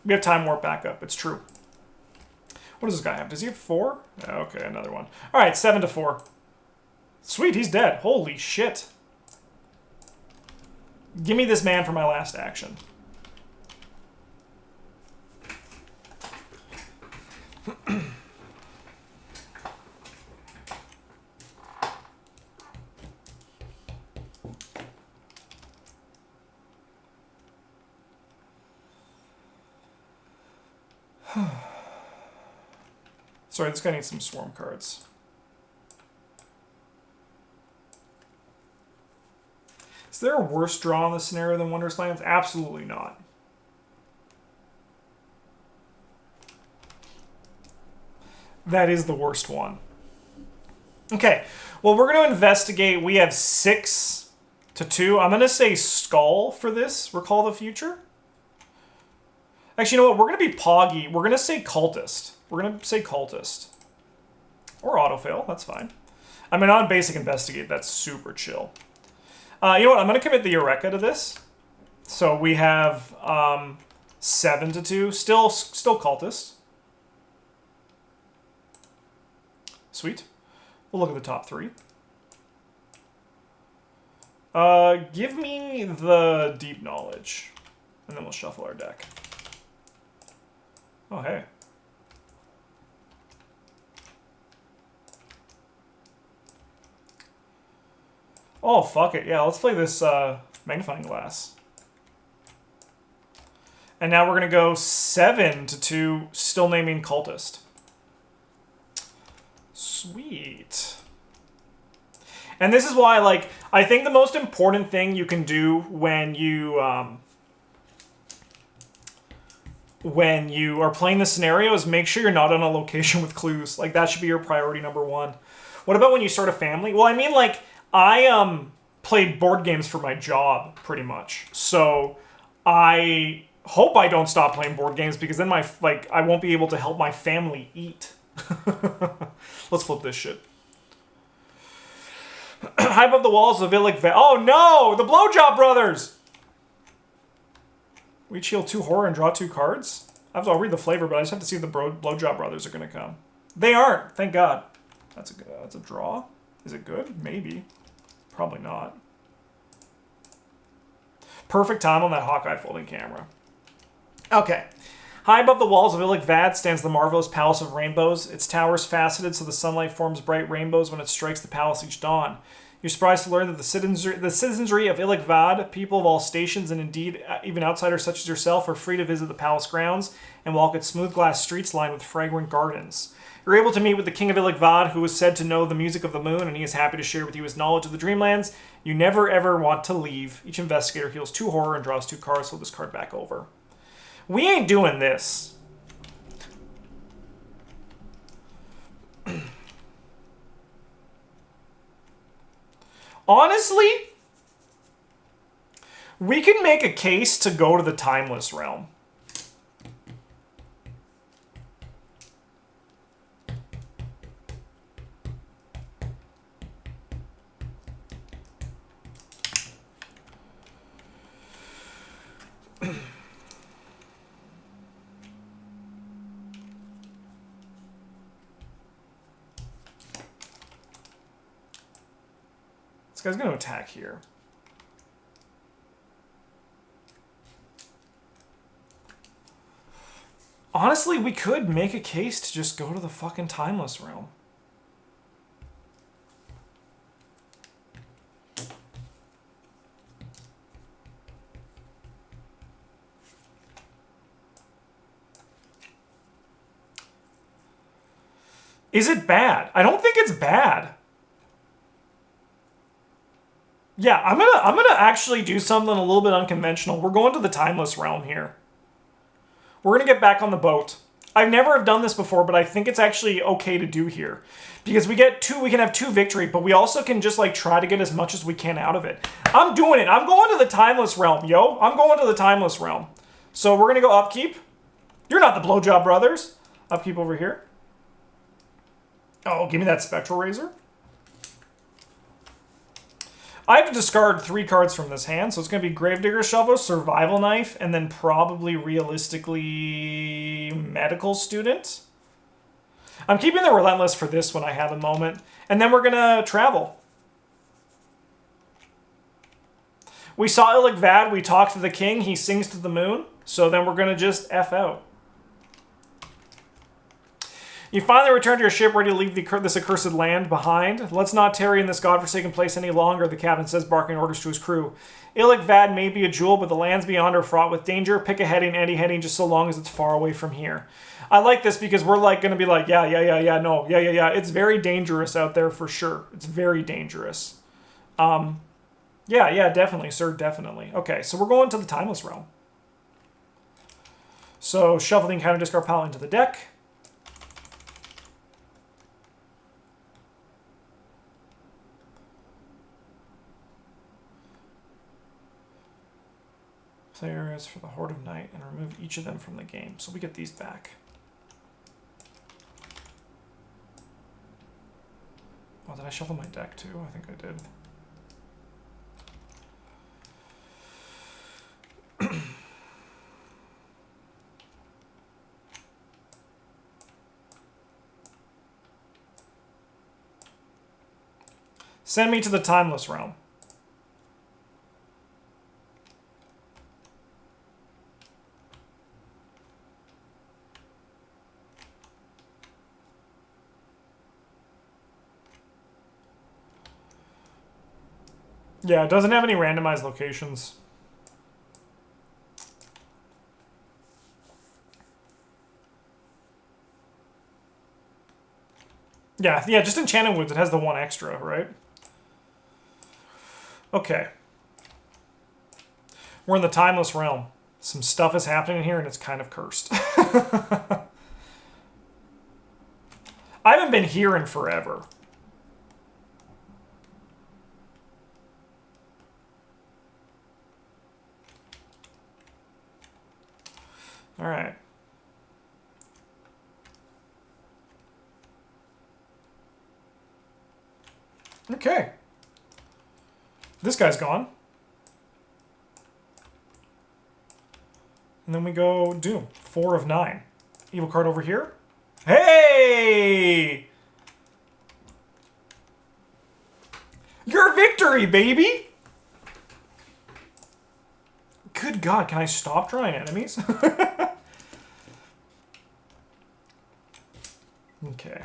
We have time warp backup, it's true. What does this guy have? Does he have 4? Okay, another one. Alright, 7 to 4. Sweet, he's dead. Holy shit. Give me this man for my last action. Sorry, this guy needs some swarm cards. Is there a worse draw in this scenario than Wondrous Lands? Absolutely not. That is the worst one. Okay, well, we're going to investigate. We have 6 to 2. I'm going to say Skull for this. Recall the Future. Actually, you know what? We're going to be Poggy. We're going to say Cultist. We're going to say Cultist. Or Autofail. That's fine. I mean, on Basic Investigate, that's super chill. You know what? I'm going to commit the Eureka to this. So we have 7-2. Still cultist. Sweet. We'll look at the top 3. Give me the deep knowledge. And then we'll shuffle our deck. Oh, hey. Oh, fuck it. Yeah, let's play this magnifying glass. And now we're going to go 7-2, still naming cultist. Sweet. And this is why, like, I think the most important thing you can do when you are playing this scenario is make sure you're not on a location with clues. Like, that should be your priority number 1. What about when you start a family? Well, I mean, like, I played board games for my job, pretty much. So I hope I don't stop playing board games, because then I won't be able to help my family eat. Let's flip this shit. High above the walls of Illic Oh no! The Blowjob Brothers! We heal 2 horror and draw 2 cards? I'll read the flavor, but I just have to see if the Blowjob Brothers are going to come. They aren't, thank God. That's a draw. Is it good? Maybe. Probably not. Perfect time on that Hawkeye folding camera. Okay. High above the walls of Illic Vad stands the marvelous Palace of Rainbows. Its towers faceted so the sunlight forms bright rainbows when it strikes the palace each dawn. You're surprised to learn that the citizenry of Illic Vad, people of all stations, and indeed even outsiders such as yourself, are free to visit the palace grounds and walk its smooth glass streets lined with fragrant gardens. You're able to meet with the king of Illic Vad, who is said to know the music of the moon, and he is happy to share with you his knowledge of the Dreamlands. You never ever want to leave. Each investigator heals 2 horror and draws 2 cards, so this card back over. We ain't doing this. Honestly, we can make a case to go to the Timeless Realm. This guy's going to attack here. Honestly, we could make a case to just go to the fucking Timeless Realm. Is it bad? I don't think it's bad. Yeah, I'm gonna actually do something a little bit unconventional. We're going to the Timeless Realm here. We're gonna get back on the boat. I've never have done this before, but I think it's actually okay to do here. Because we can have 2 victory, but we also can just like try to get as much as we can out of it. I'm doing it. I'm going to the Timeless Realm, yo. I'm going to the Timeless Realm. So we're gonna go upkeep. You're not the Blowjob Brothers. Upkeep over here. Oh, give me that Spectral Razor. I have to discard 3 cards from this hand, so it's going to be Gravedigger Shovel, Survival Knife, and then probably, realistically, Medical Student. I'm keeping the Relentless for this when I have a moment. And then we're going to travel. We saw Illic Vad, we talked to the king, he sings to the moon, so then we're going to just F out. You finally return to your ship, ready to leave this accursed land behind. Let's not tarry in this godforsaken place any longer, the captain says, barking orders to his crew. Illic Vad may be a jewel, but the lands beyond are fraught with danger. Pick a heading, any heading, just so long as it's far away from here. I like this because we're like going to be like, yeah, it's very dangerous out there for sure. It's very dangerous. Yeah, definitely, sir, definitely. Okay, so we're going to the Timeless Realm. So shuffle the encounter discard pile into the deck. Play areas for the Horde of Night and remove each of them from the game. So we get these back. Oh, did I shuffle my deck too? I think I did. Send me to the Timeless Realm. Yeah, it doesn't have any randomized locations. Yeah, just Enchanted Woods. It has the one extra, right? Okay. We're in the Timeless Realm. Some stuff is happening here, and it's kind of cursed. I haven't been here in forever. All right. Okay. This guy's gone. And then we go Doom. 4 of 9. Evil card over here. Hey! Your victory, baby! Good God, can I stop drawing enemies? Okay.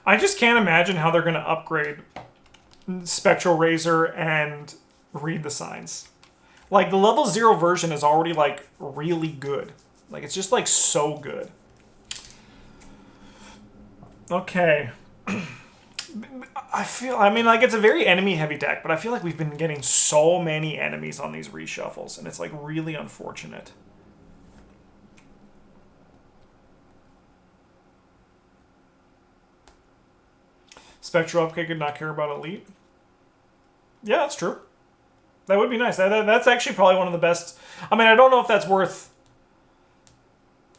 I just can't imagine how they're going to upgrade Spectral Razor and Read the Signs. Like, the level 0 version is already, like, really good. Like, it's just, like, so good. Okay. I mean, like, it's a very enemy-heavy deck, but I feel like we've been getting so many enemies on these reshuffles, and it's, like, really unfortunate. Spectral Upkick could not care about Elite. Yeah, that's true. That would be nice. That's actually probably one of the best. I mean, I don't know if that's worth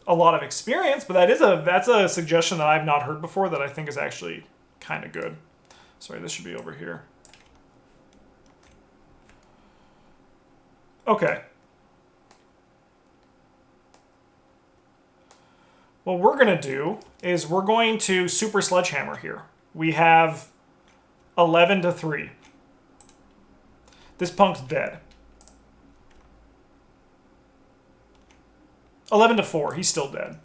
a lot of experience, but that's a suggestion that I've not heard before that I think is actually kind of good. Sorry, this should be over here. Okay. What we're going to do is we're going to Super Sledgehammer here. We have 11 to 3. This punk's dead. 11 to 4. He's still dead.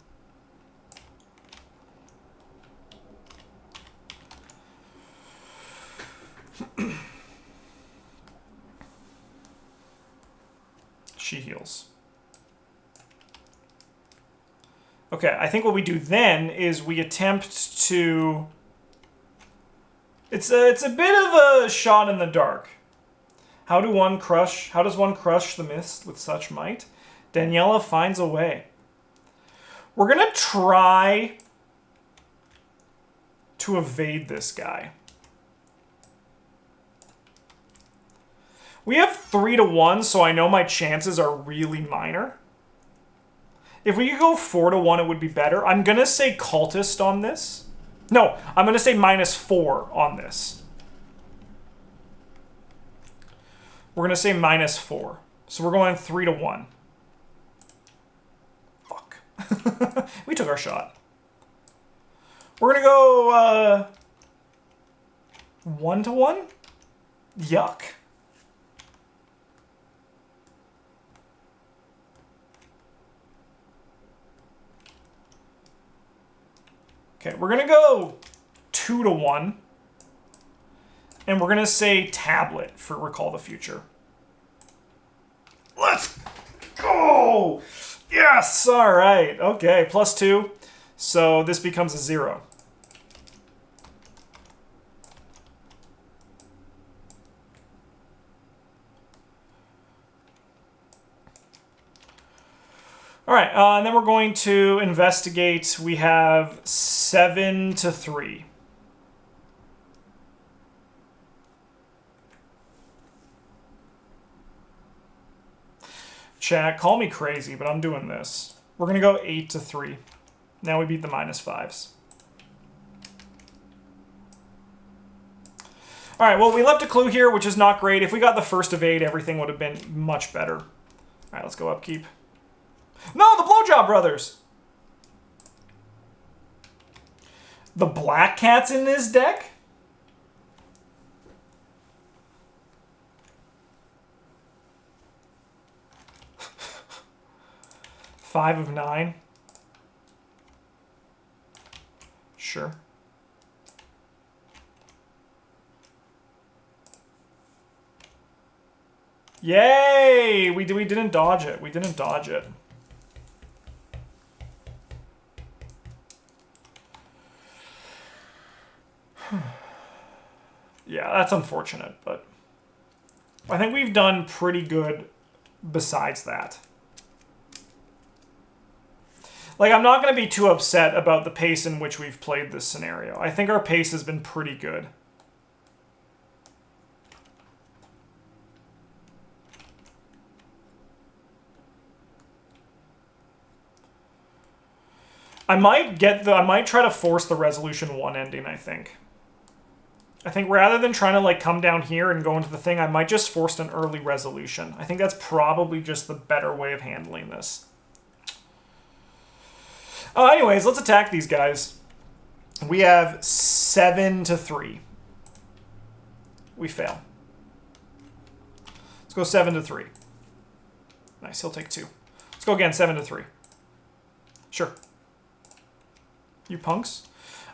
She heals. Okay, I think what we do then is we attempt to... It's a bit of a shot in the dark. How does one crush the mist with such might? Daniela finds a way. We're going to try to evade this guy. We have 3 to 1, so I know my chances are really minor. If we could go 4 to 1, it would be better. I'm going to say Cultist on this. No, I'm going to say -4 on this. We're going to say -4. So we're going 3 to 1. Fuck. We took our shot. We're going to go 1 to 1? Yuck. Okay, we're going to go 2 to 1. And we're going to say Tablet for Recall the Future. Let's go! Yes! All right. Okay, +2. So this becomes a 0. All right, and then we're going to investigate. We have 7 to 3. Chat, call me crazy, but I'm doing this. We're going to go 8 to 3. Now we beat the -5s. All right, well, we left a clue here, which is not great. If we got the first of 8, everything would have been much better. All right, let's go upkeep. No, the Blowjob Brothers! The Black Cat's in this deck? Five of 9. Sure. Yay! We didn't dodge it. We didn't dodge it. Yeah, that's unfortunate, but I think we've done pretty good besides that. Like, I'm not going to be too upset about the pace in which we've played this scenario. I think our pace has been pretty good. I might try to force the Resolution 1 ending, I think. I think rather than trying to, like, come down here and go into the thing, I might just force an early resolution. I think that's probably just the better way of handling this. Anyways, let's attack these guys. We have 7 to 3. We fail. Let's go 7 to 3. Nice, he'll take 2. Let's go again, 7 to 3. Sure. You punks.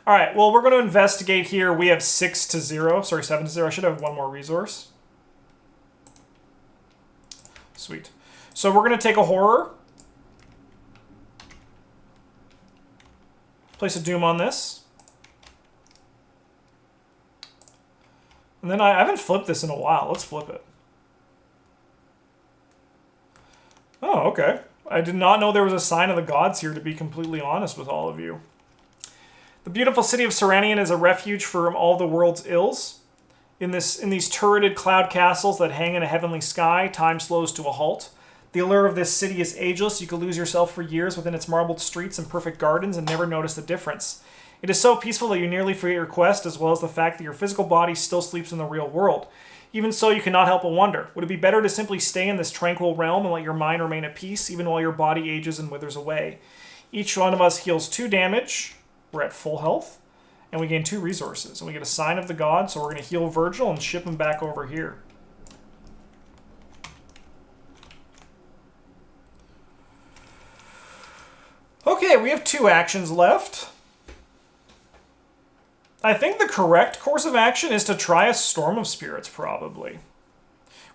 All right, well, we're going to investigate here. We have 6 to 0. Sorry, 7 to 0. I should have one more resource. Sweet. So we're going to take a horror. Place a doom on this. And then I haven't flipped this in a while. Let's flip it. Oh, okay. I did not know there was a sign of the gods here, to be completely honest with all of you. The beautiful city of Seranian is a refuge from all the world's ills. In these turreted cloud castles that hang in a heavenly sky, time slows to a halt. The allure of this city is ageless. You could lose yourself for years within its marbled streets and perfect gardens and never notice the difference. It is so peaceful that you nearly forget your quest, as well as the fact that your physical body still sleeps in the real world. Even so, you cannot help but wonder, would it be better to simply stay in this tranquil realm and let your mind remain at peace, even while your body ages and withers away? Each one of us heals 2 damage. We're at full health. And we gain 2 resources. And we get a sign of the god, so we're going to heal Virgil and ship him back over here. Okay, we have 2 actions left. I think the correct course of action is to try a Storm of Spirits, probably.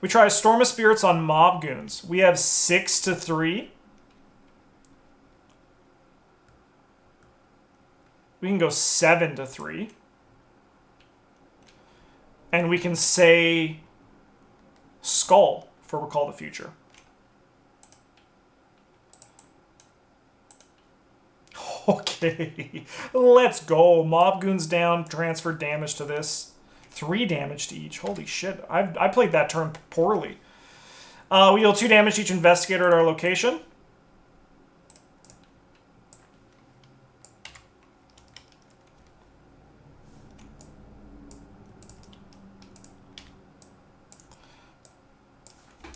We try a Storm of Spirits on Mob Goons. We have 6 to 3. We can go 7 to 3. And we can say Skull for Recall the Future. Okay, let's go. Mob Goons down, transfer damage to this. 3 damage to each. Holy shit, I played that turn poorly. We deal 2 damage to each investigator at our location.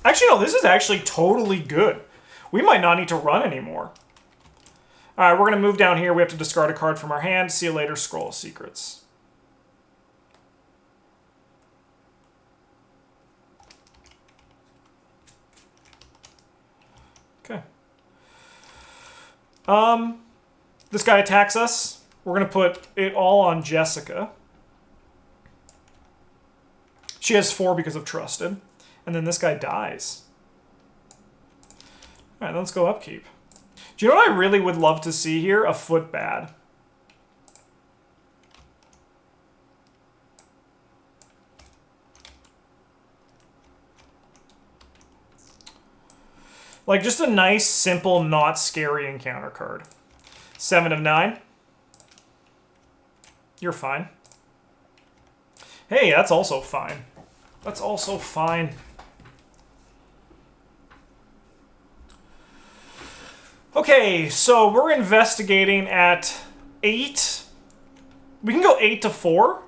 Actually, no, this is actually totally good. We might not need to run anymore. All right, we're going to move down here. We have to discard a card from our hand. See you later, Scroll of Secrets. Okay. This guy attacks us. We're going to put it all on Jessica. She has 4 because of Trusted. And then this guy dies. All right, let's go upkeep. Do you know what I really would love to see here? A Footbad. Like, just a nice, simple, not scary encounter card. 7 of 9. You're fine. Hey, that's also fine. That's also fine. Okay, so we're investigating at 8. We can go 8 to 4,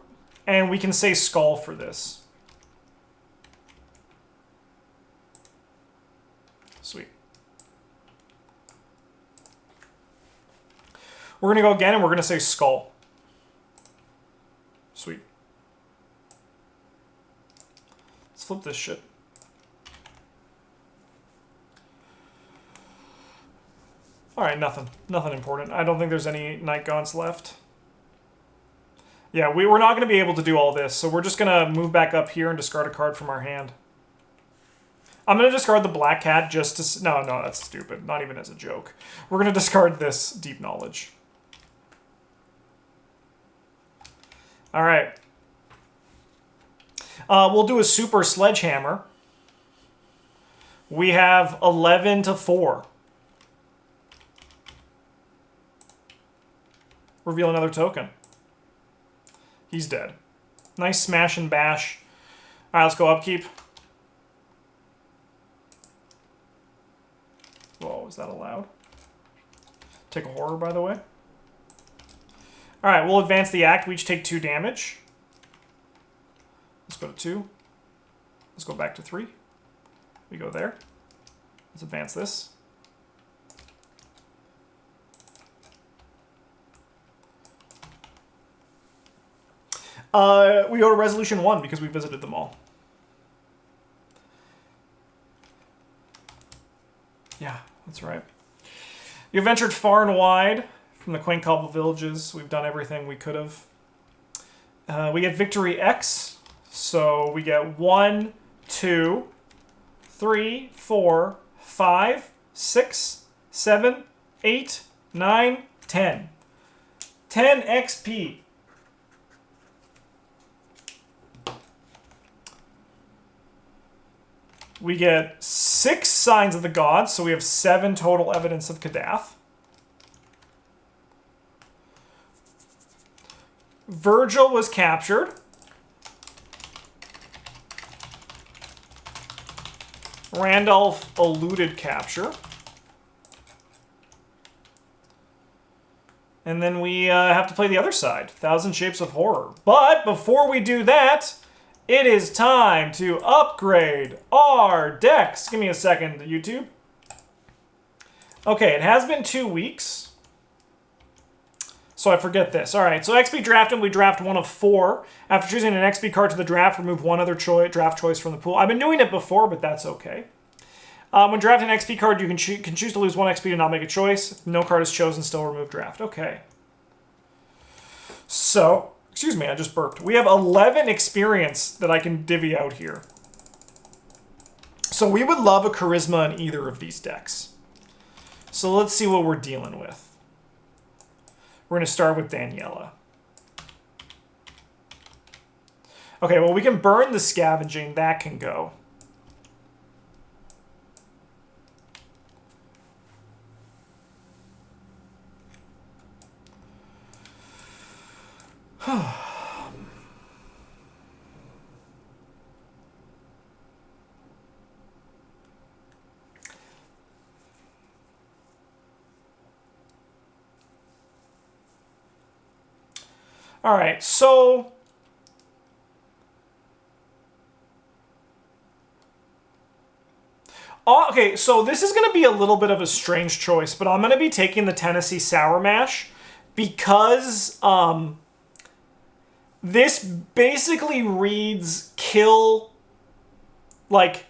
and we can say skull for this. Sweet. We're going to go again, and we're going to say skull. Sweet. Let's flip this shit. Alright, nothing. Nothing important. I don't think there's any Night Gaunts left. Yeah, we're not going to be able to do all this, so we're just going to move back up here and discard a card from our hand. I'm going to discard the Black Cat just to... No, that's stupid. Not even as a joke. We're going to discard this Deep Knowledge. Alright. We'll do a Super Sledgehammer. We have 11 to 4. Reveal another token. He's dead. Nice smash and bash. Alright, let's go upkeep. Whoa, is that allowed? Take a horror, by the way. Alright, we'll advance the act. We each take 2 damage. Let's go to 2. Let's go back to 3. We go there. Let's advance this. We go to Resolution 1 because we visited them all. Yeah, that's right. You ventured far and wide from the quaint cobble villages. We've done everything we could have. We get Victory X. So we get 1, 2, 3, 4, 5, 6, 7, 8, 9, 10. 10 XP. We get 6 Signs of the Gods, so we have 7 total evidence of Kadath. Virgil was captured. Randolph eluded capture. And then we have to play the other side, Thousand Shapes of Horror. But before we do that, it is time to upgrade our decks. Give me a second, YouTube. Okay, it has been 2 weeks. So I forget this. All right, so XP drafting, we draft 1 of 4. After choosing an XP card to the draft, remove 1 other draft choice from the pool. I've been doing it before, but that's okay. When drafting an XP card, you can choose to lose 1 XP to not make a choice. If no card is chosen, still remove draft. Okay. So, excuse me, I just burped. We have 11 experience that I can divvy out here. So we would love a charisma in either of these decks. So let's see what we're dealing with. We're going to start with Daniela. Okay, well, we can burn the scavenging. That can go. All right, so okay, so this is going to be a little bit of a strange choice, but I'm going to be taking the Tennessee Sour Mash because this basically reads kill, like,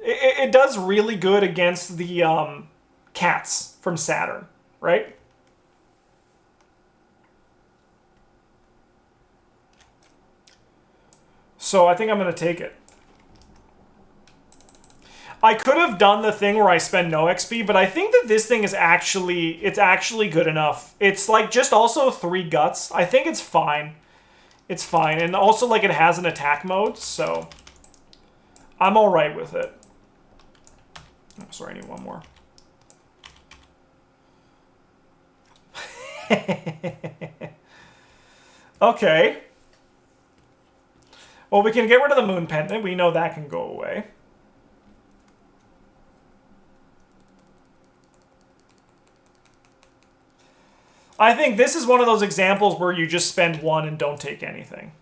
it does really good against the cats from Saturn, right? So I think I'm going to take it. I could have done the thing where I spend no XP, but I think that this thing is actually, it's actually good enough. It's like just also 3 guts. I think it's fine. It's fine. And also like it has an attack mode, so I'm all right with it. Oh, sorry, I need one more. Okay. Well, we can get rid of the moon pendant. We know that can go away. I think this is one of those examples where you just spend one and don't take anything.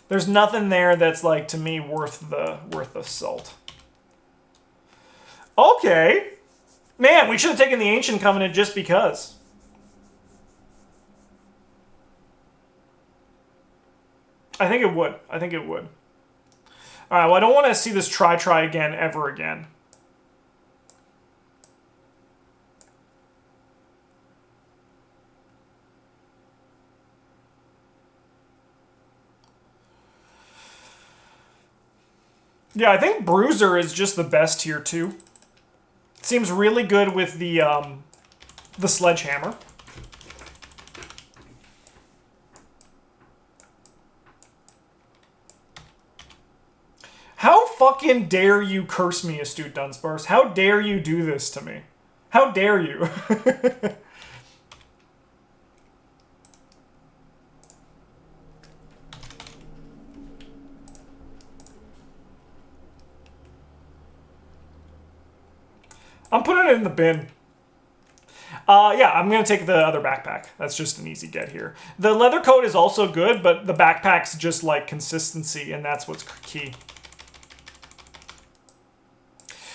There's nothing there that's, like, to me, worth the salt. Okay. Man, we should have taken the Ancient Covenant just because. I think it would. I think it would. Alright, well, I don't want to see this try again, ever again. Yeah, I think Bruiser is just the best here, too. Seems really good with the Sledgehammer. How fucking dare you curse me, Astute Dunsparce? How dare you do this to me? How dare you? I'm putting it in the bin. Yeah, I'm going to take the other backpack. That's just an easy get here. The leather coat is also good, but the backpack's just like consistency, and that's what's key.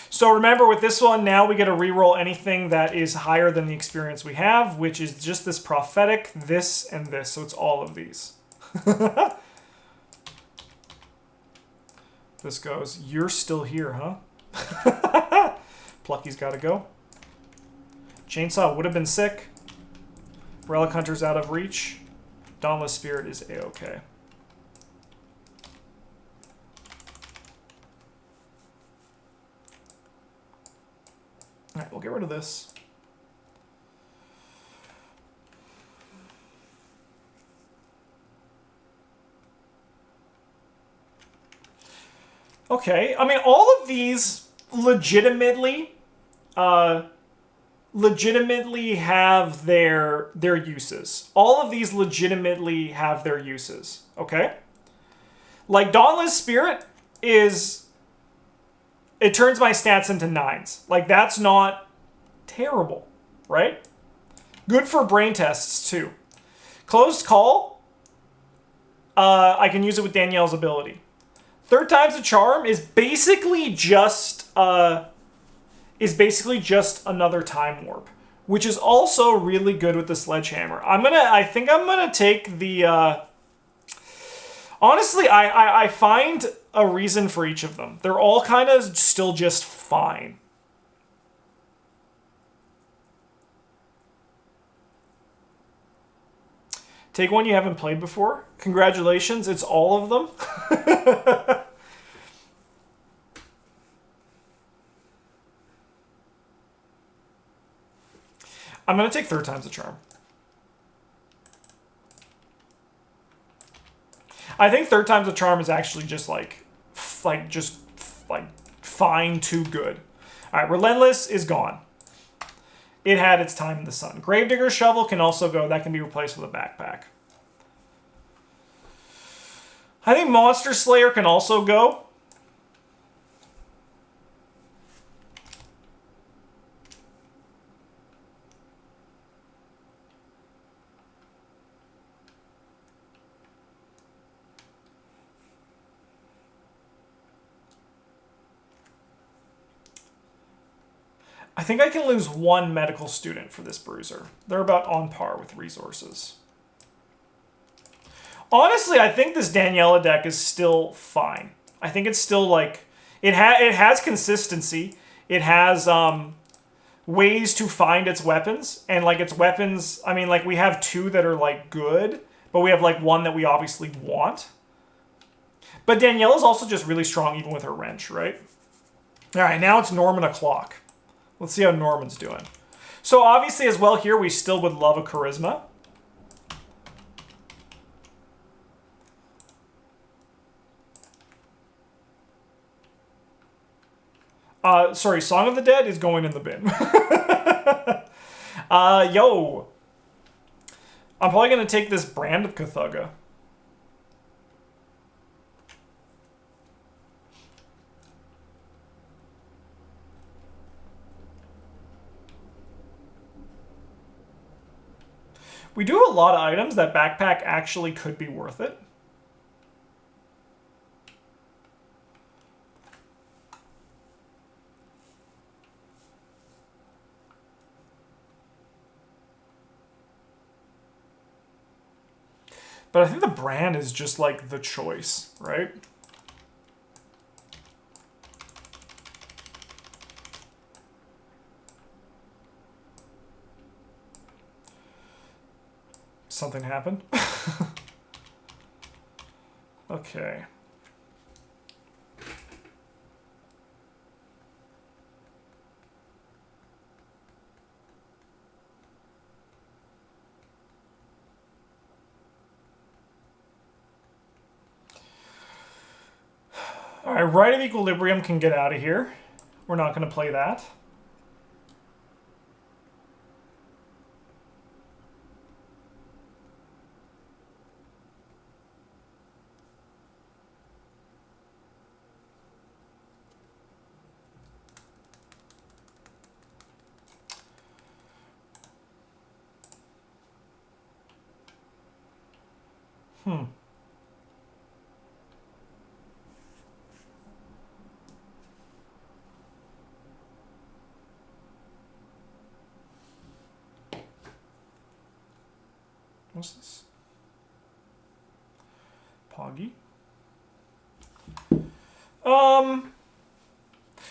So remember, with this one, now we get to reroll anything that is higher than the experience we have, which is just this prophetic, this, and this. So it's all of these. This goes, you're still here, huh? Plucky's got to go. Chainsaw would have been sick. Relic Hunter's out of reach. Dauntless Spirit is A-okay. Alright, we'll get rid of this. Okay, I mean, all of these legitimately have their uses. All of these legitimately have their uses, okay? Like, Dauntless Spirit is... It turns my stats into 9s. Like, that's not terrible, right? Good for brain tests, too. Closed Call, I can use it with Danielle's ability. Third Time's a Charm is basically just another Time Warp, which is also really good with the Sledgehammer. I think I'm gonna take the... Honestly, I find a reason for each of them. They're all kind of still just fine. Take one you haven't played before. Congratulations, it's all of them. I'm going to take Third Time's a Charm. I think Third Time's a Charm is actually just like fine to good. All right, Relentless is gone. It had its time in the sun. Gravedigger's Shovel can also go. That can be replaced with a backpack. I think Monster Slayer can also go. I think I can lose one medical student for this Bruiser. They're about on par with resources. Honestly, I think this Daniela deck is still fine. I think it's still like... It has consistency. It has ways to find its weapons. And like its weapons... I mean, like we have 2 that are like good. But we have like 1 that we obviously want. But Daniela's also just really strong even with her wrench, right? Alright, now it's Norman O'Clock. Let's see how Norman's doing. So obviously as well here, we still would love a Charisma. Sorry, Song of the Dead is going in the bin. Yo. I'm probably going to take this Brand of Cthugga. We do have a lot of items that backpack actually could be worth it. But I think the Brand is just like the choice, right? Something happened. Okay. All right, Rite of Equilibrium can get out of here. We're not going to play that. What's this? Poggy.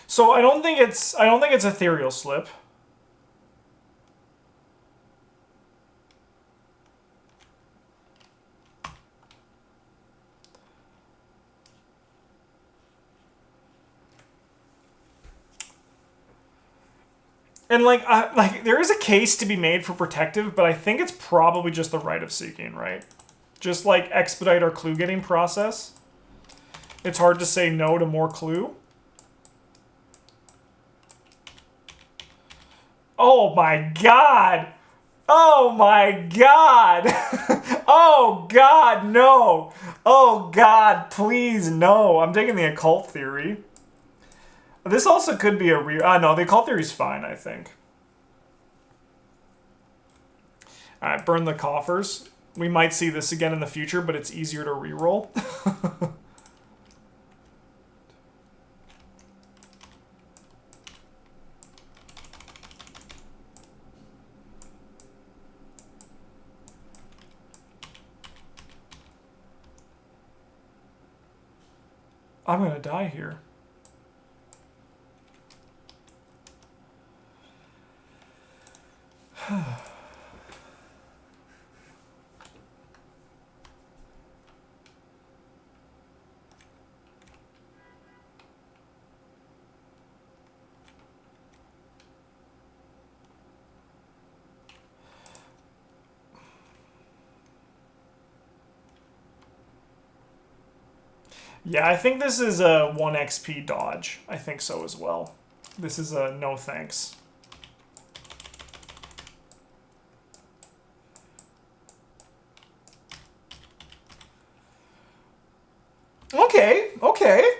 So I don't think it's Ethereal Slip. And like there is a case to be made for protective, but I think it's probably just the Rite of Seeking, right? Just like expedite our clue getting process. It's hard to say no to more clue. Oh my god! Oh my god! Oh god, no! Oh god, please no! I'm taking the occult theory. This also could be a no, the occult theory's fine, I think. Alright, burn the coffers. We might see this again in the future, but it's easier to reroll. I'm gonna die here. Yeah, I think this is a 1 XP dodge. I think so as well. This is a no thanks. Okay, okay.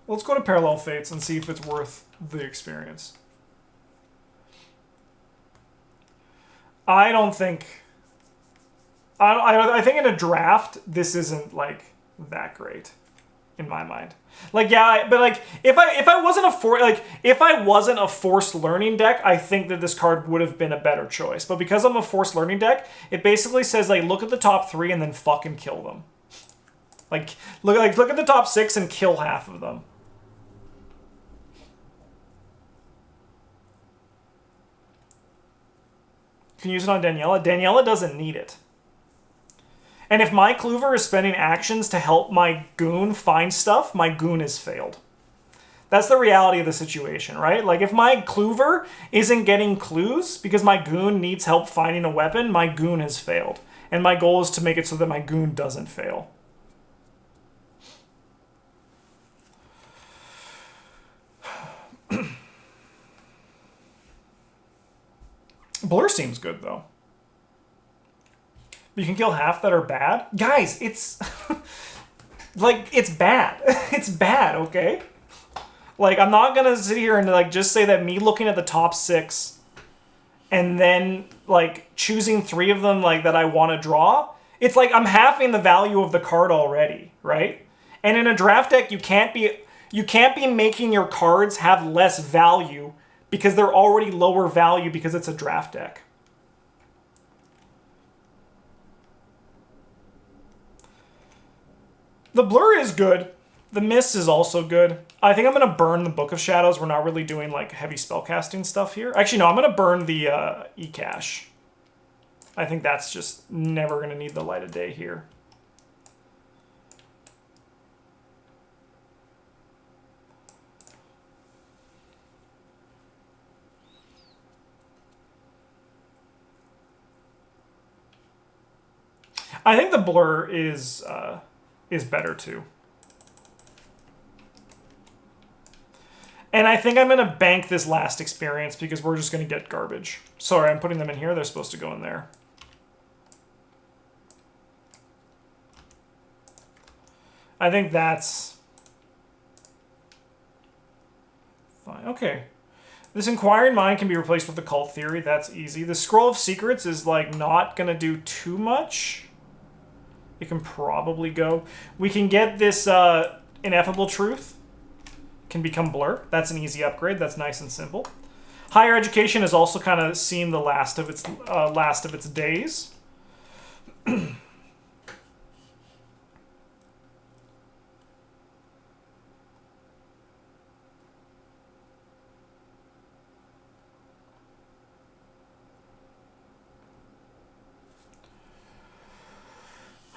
Let's go to Parallel Fates and see if it's worth the experience. I don't think... I think in a draft, this isn't, like, that great. In my mind. Like, yeah, but, like, if I wasn't a forced learning deck, I think that this card would have been a better choice. But because I'm a forced learning deck, it basically says, like, look at the top 3 and then fucking kill them. Like, look at the top 6 and kill half of them. You can use it on Daniela. Daniela doesn't need it. And if my Kluver is spending actions to help my goon find stuff, my goon has failed. That's the reality of the situation, right? Like, if my Kluver isn't getting clues because my goon needs help finding a weapon, my goon has failed. And my goal is to make it so that my goon doesn't fail. Blur seems good, though. You can kill half that are bad? Guys, it's... like, it's bad. It's bad, okay? Like, I'm not gonna sit here and, like, just say that me looking at the top 6 and then, like, choosing 3 of them, like, that I want to draw, it's like I'm halving the value of the card already, right? And in a draft deck, you can't be making your cards have less value because they're already lower value because it's a draft deck. The Blur is good. The Mist is also good. I think I'm going to burn the Book of Shadows. We're not really doing like heavy spellcasting stuff here. Actually, no, I'm going to burn the E-Cache. I think that's just never going to need the light of day here. I think the Blur is better too. And I think I'm going to bank this last experience because we're just going to get garbage. Sorry, I'm putting them in here. They're supposed to go in there. I think that's fine. Okay. This Inquiring Mind can be replaced with the Cult Theory. That's easy. The Scroll of Secrets is like not going to do too much. It can probably go. We can get this Ineffable Truth. Can become Blur. That's an easy upgrade. That's nice and simple. Higher Education has also kind of seen the last of its days.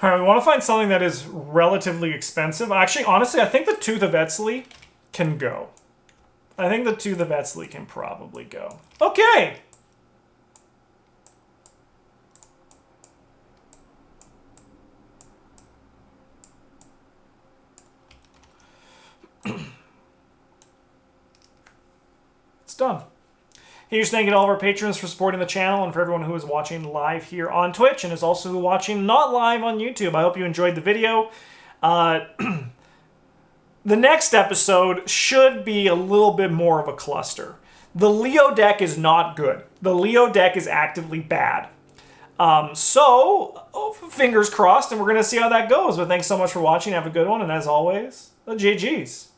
All right, we want to find something that is relatively expensive. Actually, honestly, I think the Tooth of Etzli can go. I think the Tooth of Etzli can probably go. Okay! It's done. Here's thanking all of our patrons for supporting the channel and for everyone who is watching live here on Twitch and is also watching not live on YouTube. I hope you enjoyed the video. The next episode should be a little bit more of a cluster. The Leo deck is not good. The Leo deck is actively bad. Fingers crossed, and we're going to see how that goes. But thanks so much for watching. Have a good one, and as always, the GG's.